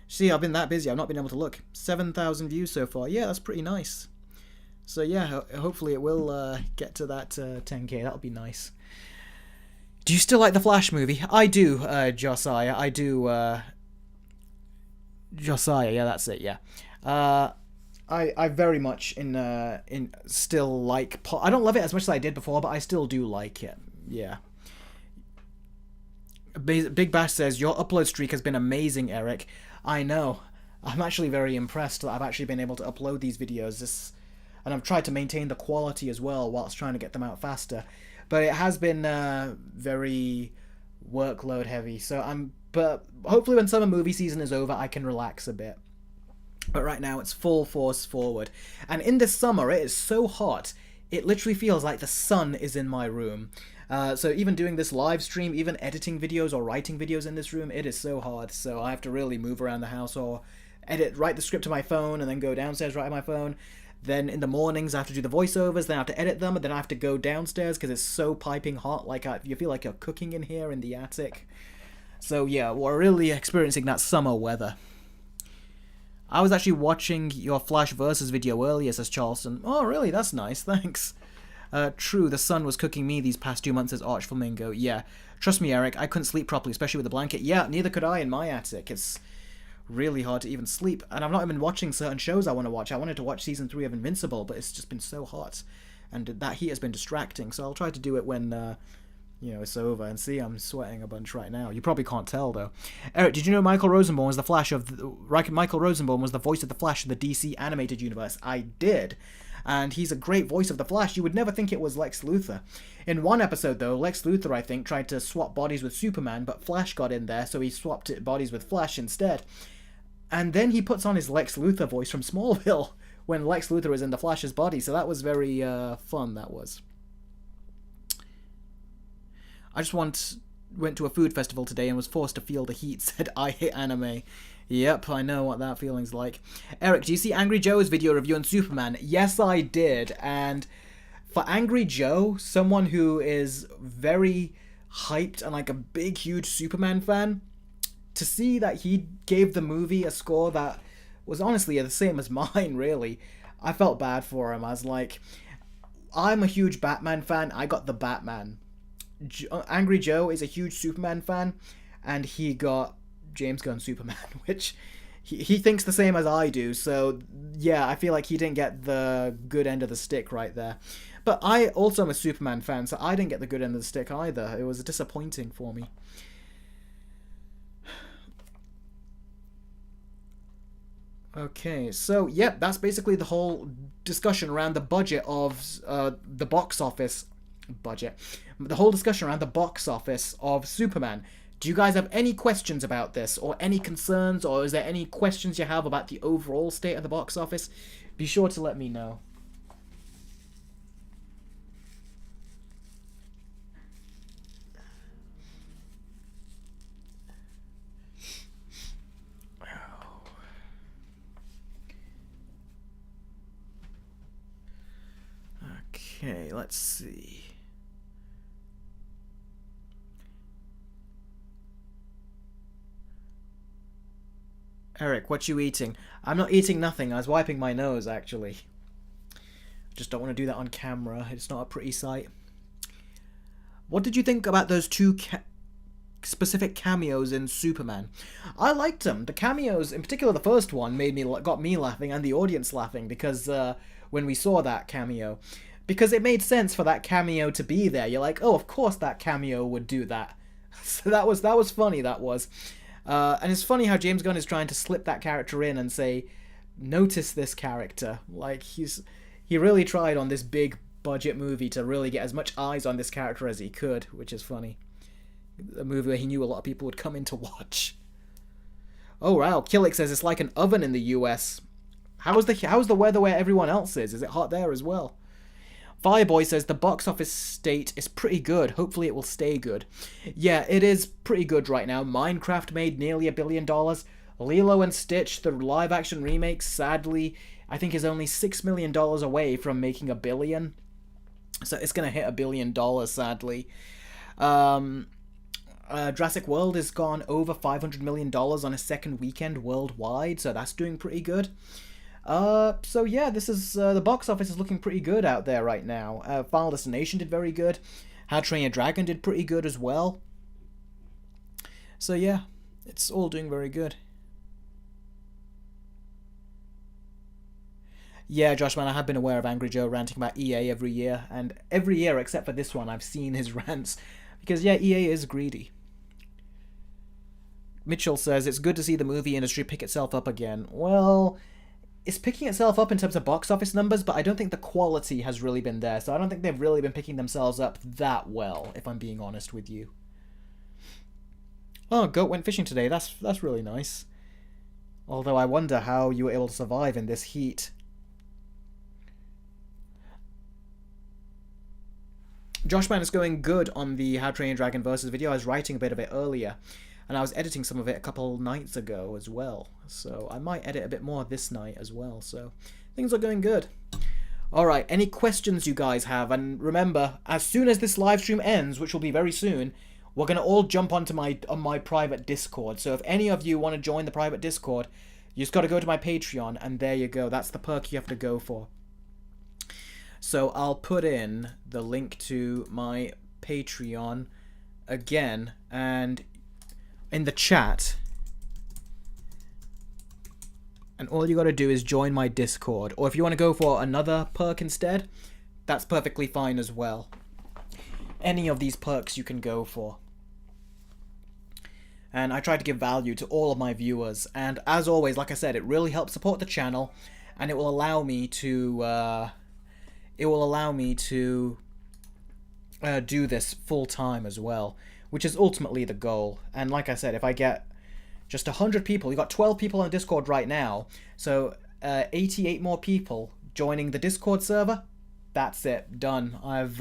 See, I've been that busy, I've not been able to look. 7,000 views so far. Yeah, that's pretty nice. So yeah, hopefully it will get to that 10k. That'll be nice. Do you still like the Flash movie? I do, Josiah. I do, Josiah, yeah, that's it, yeah. I I very much in still like I don't love it as much as I did before, but I still do like it. Yeah. Big Bash says your upload streak has been amazing, Eric. I know. I'm actually very impressed that I've actually been able to upload these videos. And I've tried to maintain the quality as well whilst trying to get them out faster. But it has been very workload heavy. But hopefully when summer movie season is over, I can relax a bit. But right now it's full force forward. And in this summer, it is so hot, it literally feels like the sun is in my room. So even doing this live stream, even editing videos or writing videos in this room, it is so hard. So I have to really move around the house or write the script to my phone and then go downstairs, write on my phone. Then in the mornings I have to do the voiceovers, then I have to edit them, and then I have to go downstairs because it's so piping hot, like you feel like you're cooking in here in the attic. So yeah, we're really experiencing that summer weather. I was actually watching your Flash Versus video earlier, says Charleston. Oh really, that's nice, thanks. True, the sun was cooking me these past 2 months as Arch Flamingo. Yeah, trust me Eric, I couldn't sleep properly, especially with the blanket. Yeah, neither could I in my attic. It's really hard to even sleep, and I've not even watching certain shows I want to watch. I wanted to watch season 3 of Invincible, but it's just been so hot, and that heat has been distracting. So I'll try to do it when it's over. And see, I'm sweating a bunch right now. You probably can't tell though. Eric, did you know Michael Rosenbaum was the voice of the Flash of the DC animated universe? I did. And he's a great voice of the Flash. You would never think it was Lex Luthor. In one episode, though, Lex Luthor, I think, tried to swap bodies with Superman, but Flash got in there, so he swapped bodies with Flash instead. And then he puts on his Lex Luthor voice from Smallville when Lex Luthor is in the Flash's body, so that was very fun, that was. I just went to a food festival today and was forced to feel the heat, said I hate anime. Yep, I know what that feeling's like. Eric, do you see Angry Joe's video reviewing Superman? Yes, I did. And for Angry Joe, someone who is very hyped and like a big, huge Superman fan, to see that he gave the movie a score that was honestly the same as mine, really, I felt bad for him. I was like, I'm a huge Batman fan. I got the Batman. Angry Joe is a huge Superman fan, and he got James Gunn Superman, which he thinks the same as I do. So yeah, I feel like he didn't get the good end of the stick right there. But I also am a Superman fan, so I didn't get the good end of the stick either. It was disappointing for me. Okay, so yep, that's basically the whole discussion around the budget of the box office budget. The whole discussion around the box office of Superman. Do you guys have any questions about this, or any concerns, or is there any questions you have about the overall state of the box office? Be sure to let me know. Okay, let's see. Eric, what you eating? I'm not eating nothing. I was wiping my nose, actually. I just don't want to do that on camera. It's not a pretty sight. What did you think about those two specific cameos in Superman? I liked them. The cameos, in particular the first one, got me laughing and the audience laughing, because when we saw that cameo, because it made sense for that cameo to be there. You're like, oh, of course that cameo would do that. So that was funny. That was. And it's funny how James Gunn is trying to slip that character in and say, notice this character. Like, he really tried on this big budget movie to really get as much eyes on this character as he could, which is funny. A movie where he knew a lot of people would come in to watch. Oh wow, Killick says it's like an oven in the US. How's the weather where everyone else is? Is it hot there as well? Fireboy says the box office state is pretty good. Hopefully it will stay good. Yeah, it is pretty good right now. Minecraft made nearly $1 billion. Lilo and Stitch, the live-action remake, sadly, I think is only $6 million away from making $1 billion. So it's going to hit $1 billion, sadly. Jurassic World has gone over $500 million on a second weekend worldwide, so that's doing pretty good. So yeah, this is the box office is looking pretty good out there right now. Final Destination did very good. How to Train Your Dragon did pretty good as well. So yeah, it's all doing very good. Yeah, Josh, man, I have been aware of Angry Joe ranting about EA every year, and every year except for this one, I've seen his rants. Because, yeah, EA is greedy. Mitchell says, it's good to see the movie industry pick itself up again. Well, it's picking itself up in terms of box office numbers, but I don't think the quality has really been there, so I don't think they've really been picking themselves up that well, if I'm being honest with you. Oh, Goat went fishing today. That's really nice. Although I wonder how you were able to survive in this heat. Joshman is going good on the How to Train Your Dragon Versus video. I was writing a bit of it earlier, and I was editing some of it a couple nights ago as well. So I might edit a bit more this night as well. So things are going good. Alright, any questions you guys have? And remember, as soon as this live stream ends, which will be very soon, we're going to all jump onto my private Discord. So if any of you want to join the private Discord, you just got to go to my Patreon, and there you go. That's the perk you have to go for. So I'll put in the link to my Patreon again, and in the chat. And all you got to do is join my Discord. Or if you want to go for another perk instead, that's perfectly fine as well. Any of these perks you can go for. And I try to give value to all of my viewers. And as always, like I said, it really helps support the channel, and it will allow me to do this full time as well, which is ultimately the goal. And like I said, if I get just 100 people, you've got 12 people on Discord right now, so 88 more people joining the Discord server. That's it, done. I've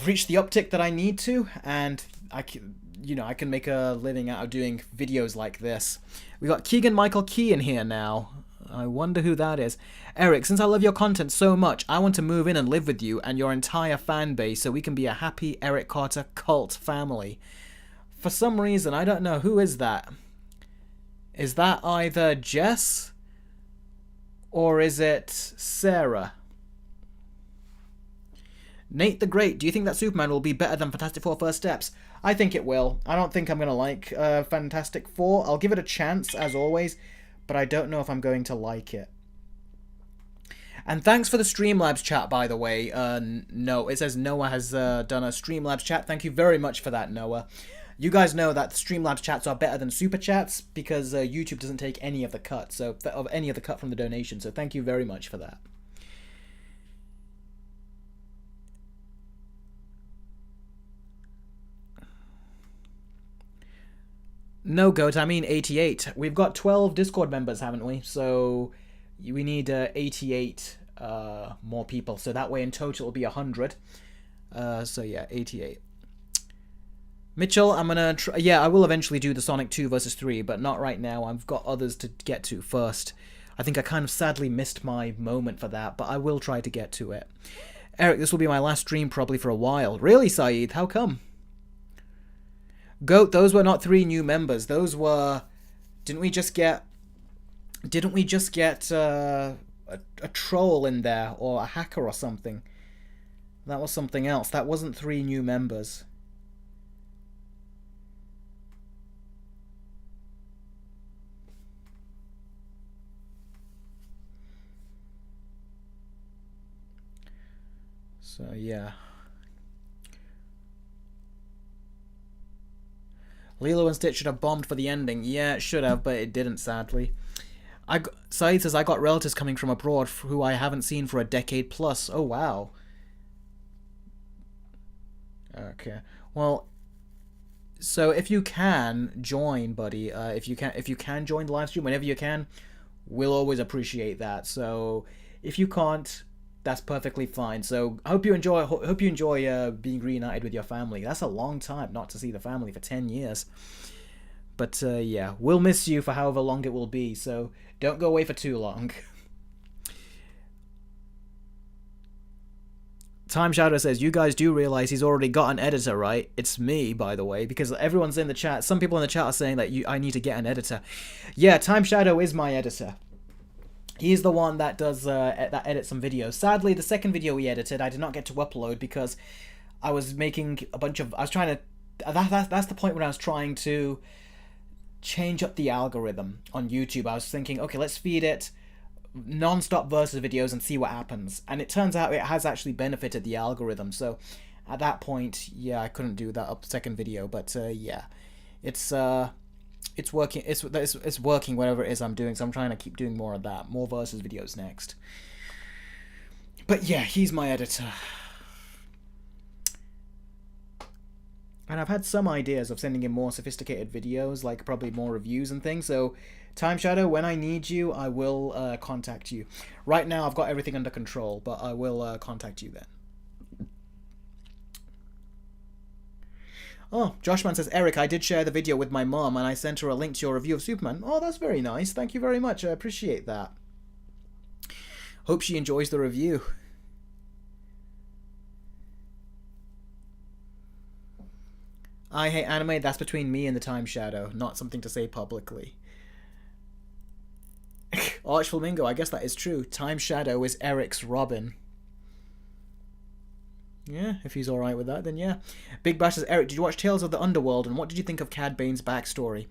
reached the uptick that I need to, and I can make a living out of doing videos like this. We got Keegan Michael Key in here now. I wonder who that is. Eric, since I love your content so much, I want to move in and live with you and your entire fan base so we can be a happy Eric Carter cult family. For some reason, I don't know, who is that? Is that either Jess or is it Sarah? Nate the Great, do you think that Superman will be better than Fantastic Four First Steps? I think it will. I don't think I'm going to like Fantastic Four. I'll give it a chance, as always, but I don't know if I'm going to like it. And thanks for the Streamlabs chat, by the way. No, it says Noah has done a Streamlabs chat. Thank you very much for that, Noah. You guys know that the Streamlabs chats are better than Super Chats because YouTube doesn't take any of the cut, of any of the cut from the donation. So thank you very much for that. No, Goat, I mean 88. We've got 12 Discord members, haven't we? So we need 88 more people. So that way in total it'll be 100. So yeah, 88. Mitchell, I'm gonna try. Yeah, I will eventually do the Sonic 2 versus 3, but not right now. I've got others to get to first. I think I kind of sadly missed my moment for that, but I will try to get to it. Eric, this will be my last stream probably for a while. Really, Saeed? How come? Goat, those were not 3 new members. Those were... Didn't we just get a troll in there, or a hacker or something? That was something else. That wasn't 3 new members. So, yeah. Lilo and Stitch should have bombed for the ending. Yeah, it should have, but it didn't, sadly. Saeed says, I got relatives coming from abroad who I haven't seen for a decade plus. Oh, wow. Okay. Well, so if you can join, buddy, if you can join the live stream whenever you can, we'll always appreciate that. So if you can't, that's perfectly fine. So I hope you enjoy being reunited with your family. That's a long time not to see the family, for 10 years. But yeah, we'll miss you for however long it will be, so don't go away for too long. Time Shadow says, you guys do realize he's already got an editor, right? It's me, by the way, because everyone's in the chat. Some people in the chat are saying that I need to get an editor. Yeah, Time Shadow is my editor. He's the one that does that edits some videos. Sadly, the second video we edited, I did not get to upload because I was making a bunch of... I was trying to... That's the point when I was trying to change up the algorithm on YouTube. I was thinking, okay, let's feed it non-stop versus videos and see what happens. And it turns out it has actually benefited the algorithm. So at that point, yeah, I couldn't do that up second video, but yeah, it's working. It's working whatever it is I'm doing. So I'm trying to keep doing more of that, more versus videos next. But yeah, he's my editor. And I've had some ideas of sending him more sophisticated videos, like probably more reviews and things. So, Time Shadow, when I need you, I will contact you. Right now, I've got everything under control, but I will contact you then. Oh, Joshman says, Eric, I did share the video with my mom, and I sent her a link to your review of Superman. Oh, that's very nice. Thank you very much. I appreciate that. Hope she enjoys the review. I hate anime, that's between me and the Time Shadow, not something to say publicly. Arch Flamingo, I guess that is true. Time Shadow is Eric's Robin. Yeah, if he's alright with that, then yeah. Big Bash says, Eric, did you watch Tales of the Underworld, and what did you think of Cad Bane's backstory?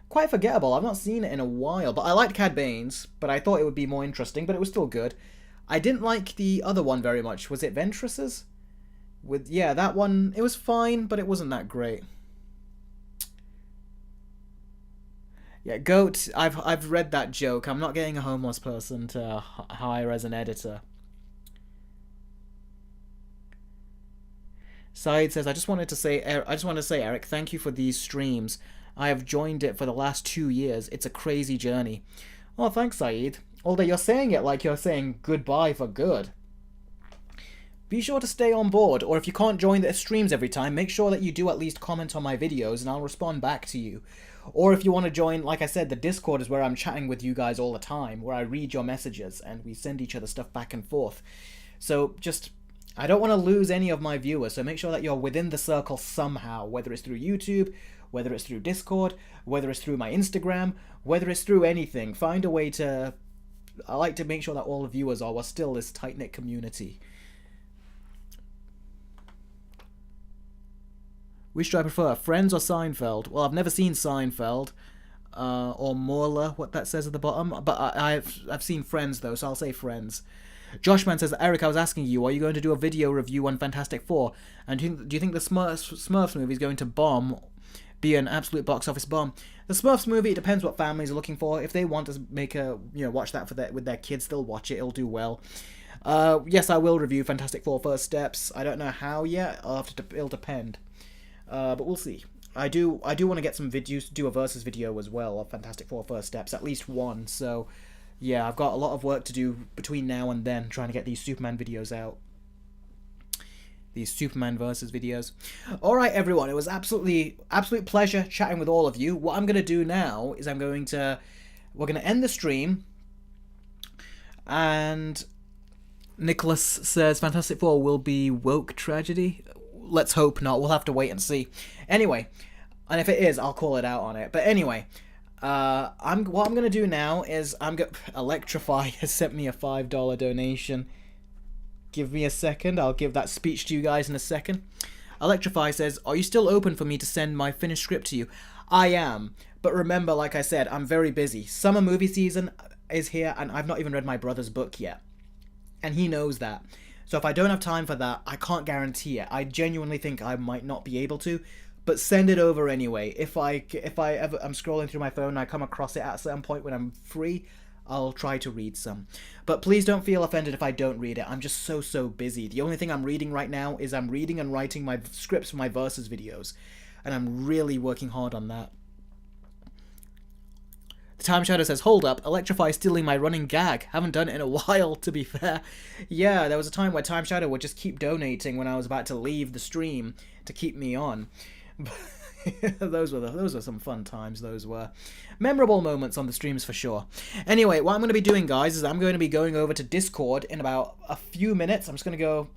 Quite forgettable, I've not seen it in a while, but I liked Cad Bane's, but I thought it would be more interesting, but it was still good. I didn't like the other one very much. Was it Ventress's? Yeah, that one, it was fine, but it wasn't that great. Yeah, Goat, I've read that joke. I'm not getting a homeless person to hire as an editor. Saeed says, I just wanted to say, Eric, thank you for these streams. I have joined it for the last 2 years. It's a crazy journey. Oh, thanks, Saeed. Although you're saying it like you're saying goodbye for good. Be sure to stay on board, or if you can't join the streams every time, make sure that you do at least comment on my videos and I'll respond back to you. Or if you want to join, like I said, the Discord is where I'm chatting with you guys all the time, where I read your messages and we send each other stuff back and forth. So just, I don't want to lose any of my viewers, so make sure that you're within the circle somehow, whether it's through YouTube, whether it's through Discord, whether it's through my Instagram, whether it's through anything. Find a way to, I like to make sure that all the viewers are still this tight-knit community. Which do I prefer, Friends or Seinfeld? Well, I've never seen Seinfeld, or Morla, what that says at the bottom. But I've seen Friends, though, so I'll say Friends. Joshman says, Eric, I was asking you, are you going to do a video review on Fantastic Four? And do you think the Smurfs movie is going to be an absolute box office bomb? The Smurfs movie, it depends what families are looking for. If they want to make watch that with their kids, they'll watch it. It'll do well. Yes, I will review Fantastic Four First Steps. I don't know how yet. It'll depend. But we'll see. I do want to get some videos, do a versus video as well of Fantastic Four First Steps, at least one. So, yeah, I've got a lot of work to do between now and then, trying to get these Superman videos out. These Superman versus videos. Alright, everyone, it was absolute pleasure chatting with all of you. What I'm going to do now is we're going to end the stream, and Nicholas says Fantastic Four will be woke tragedy. Let's hope not. We'll have to wait and see. Anyway, and if it is, I'll call it out on it. But anyway, what I'm gonna do now is Electrify has sent me a $5 donation. Give me a second. I'll give that speech to you guys in a second. Electrify says, "Are you still open for me to send my finished script to you?" I am, but remember, like I said, I'm very busy. Summer movie season is here, and I've not even read my brother's book yet, and he knows that. So if I don't have time for that, I can't guarantee it. I genuinely think I might not be able to, but send it over anyway. If I'm scrolling through my phone and I come across it at a certain point when I'm free, I'll try to read some. But please don't feel offended if I don't read it. I'm just so busy. The only thing I'm reading right now is I'm reading and writing my scripts for my versus videos, and I'm really working hard on that. Time Shadow says, hold up, Electrify stealing my running gag. Haven't done it in a while, to be fair. Yeah, there was a time where Time Shadow would just keep donating when I was about to leave the stream to keep me on. those were some fun times, those were. Memorable moments on the streams for sure. Anyway, what I'm going to be doing, guys, is I'm going to be going over to Discord in about a few minutes. I'm just going to go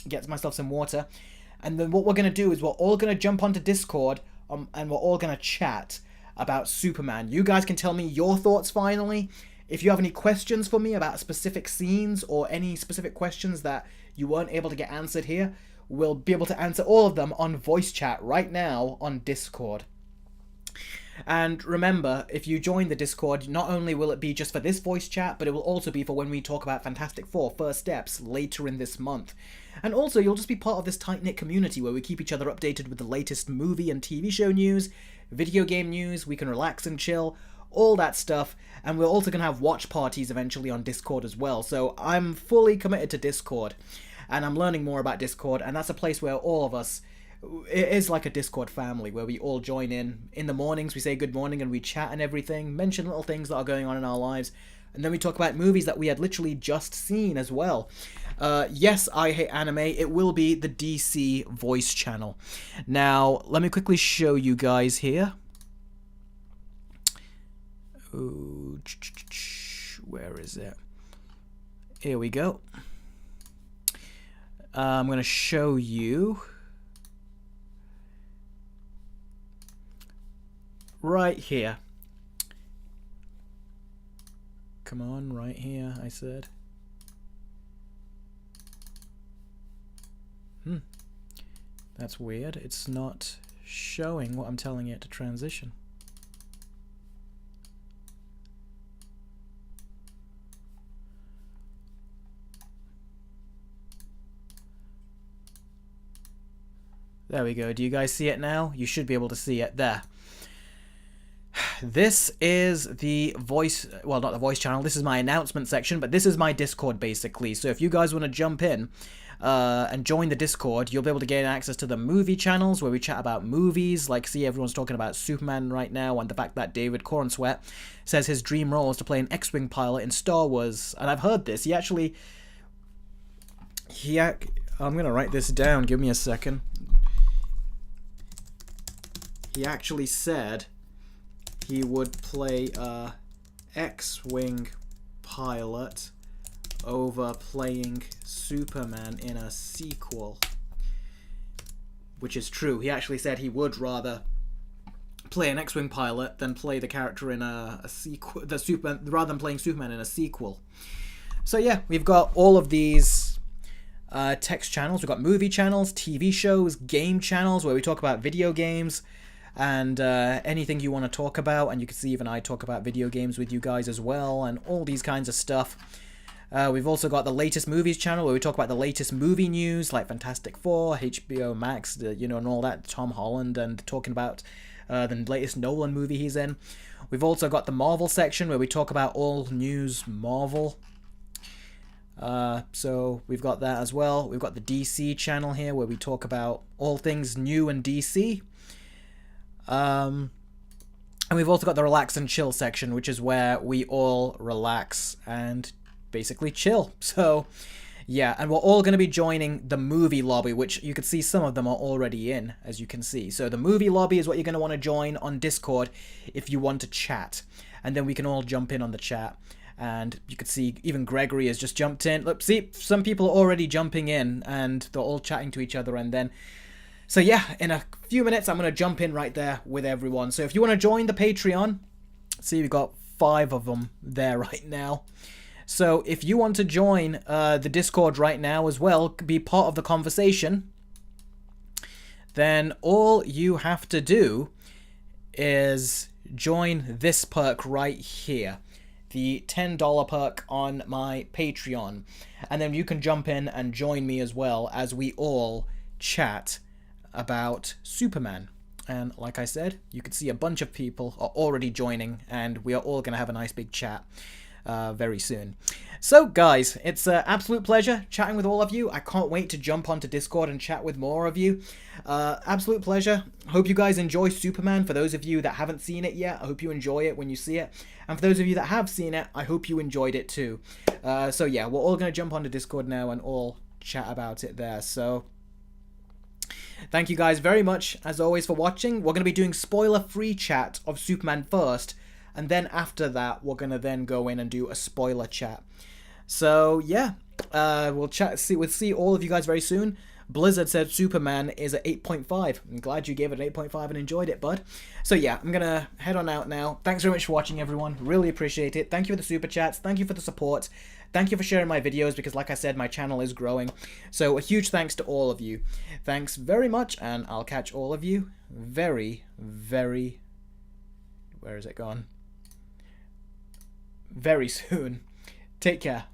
get myself some water. And then what we're going to do is we're all going to jump onto Discord and we're all going to chat about Superman. You guys can tell me your thoughts finally. If you have any questions for me about specific scenes or any specific questions that you weren't able to get answered here, we'll be able to answer all of them on voice chat right now on Discord. And remember, if you join the Discord, not only will it be just for this voice chat, but it will also be for when we talk about Fantastic Four First Steps later in this month. And also, you'll just be part of this tight-knit community where we keep each other updated with the latest movie and TV show news, video game news, we can relax and chill, all that stuff. And we're also going to have watch parties eventually on Discord as well. So I'm fully committed to Discord, and I'm learning more about Discord, and that's a place where all of us, it is like a Discord family where we all join in the mornings, we say good morning and we chat and everything, mention little things that are going on in our lives, and then we talk about movies that we had literally just seen as well. Yes, I Hate Anime, it will be the DC voice channel. Now, let me quickly show you guys here. Ooh, where is it? Here we go. I'm going to show you right here. Come on, right here, I said. That's weird. It's not showing what I'm telling it to transition. There we go. Do you guys see it now? You should be able to see it there. This is the voice, well, not the voice channel, this is my announcement section, but this is my Discord basically. So if you guys want to jump in and join the Discord, you'll be able to gain access to the movie channels where we chat about movies. Like, see, everyone's talking about Superman right now, and the fact that David Cornsweat says his dream role is to play an X-Wing pilot in Star Wars. And I've heard this. I'm going to write this down. Give me a second. He actually said he would play a X-Wing pilot over playing Superman in a sequel, which is true. He actually said he would rather play an X-Wing pilot than play the character in a sequel, rather than playing Superman in a sequel. So yeah, we've got all of these text channels. We've got movie channels, TV shows, game channels where we talk about video games, and anything you want to talk about, and you can see even I talk about video games with you guys as well, and all these kinds of stuff. We've also got the latest movies channel where we talk about the latest movie news, like Fantastic Four, HBO Max, and all that, Tom Holland, and talking about the latest Nolan movie he's in. We've also got the Marvel section where we talk about all news Marvel. So we've got that as well. We've got the DC channel here where we talk about all things new in DC. And we've also got the relax and chill section, which is where we all relax and basically chill. So yeah, and we're all going to be joining the movie lobby, which you can see some of them are already in, as you can see. So the movie lobby is what you're going to want to join on Discord if you want to chat, and then we can all jump in on the chat. And you can see even Gregory has just jumped in. Look, see, some people are already jumping in and they're all chatting to each other, and then so yeah, in a few minutes, I'm going to jump in right there with everyone. So if you want to join the Patreon, see, we've got 5 of them there right now. So if you want to join the Discord right now as well, be part of the conversation, then all you have to do is join this perk right here, the $10 perk on my Patreon. And then you can jump in and join me as well as we all chat about Superman. And like I said, you can see a bunch of people are already joining, and we are all going to have a nice big chat very soon. So guys, it's an absolute pleasure chatting with all of you. I can't wait to jump onto Discord and chat with more of you. Absolute pleasure. Hope you guys enjoy Superman. For those of you that haven't seen it yet, I hope you enjoy it when you see it. And for those of you that have seen it, I hope you enjoyed it too. So yeah, we're all going to jump onto Discord now and all chat about it there. So thank you guys very much, as always, for watching. We're going to be doing spoiler-free chat of Superman first, and then after that, we're going to then go in and do a spoiler chat. So, yeah, we'll see all of you guys very soon. Blizzard said Superman is at 8.5. I'm glad you gave it an 8.5 and enjoyed it, bud. So, yeah, I'm going to head on out now. Thanks very much for watching, everyone. Really appreciate it. Thank you for the super chats. Thank you for the support. Thank you for sharing my videos, because like I said, my channel is growing. So a huge thanks to all of you. Thanks very much, and I'll catch all of you very, very Where is it gone? Very soon. Take care.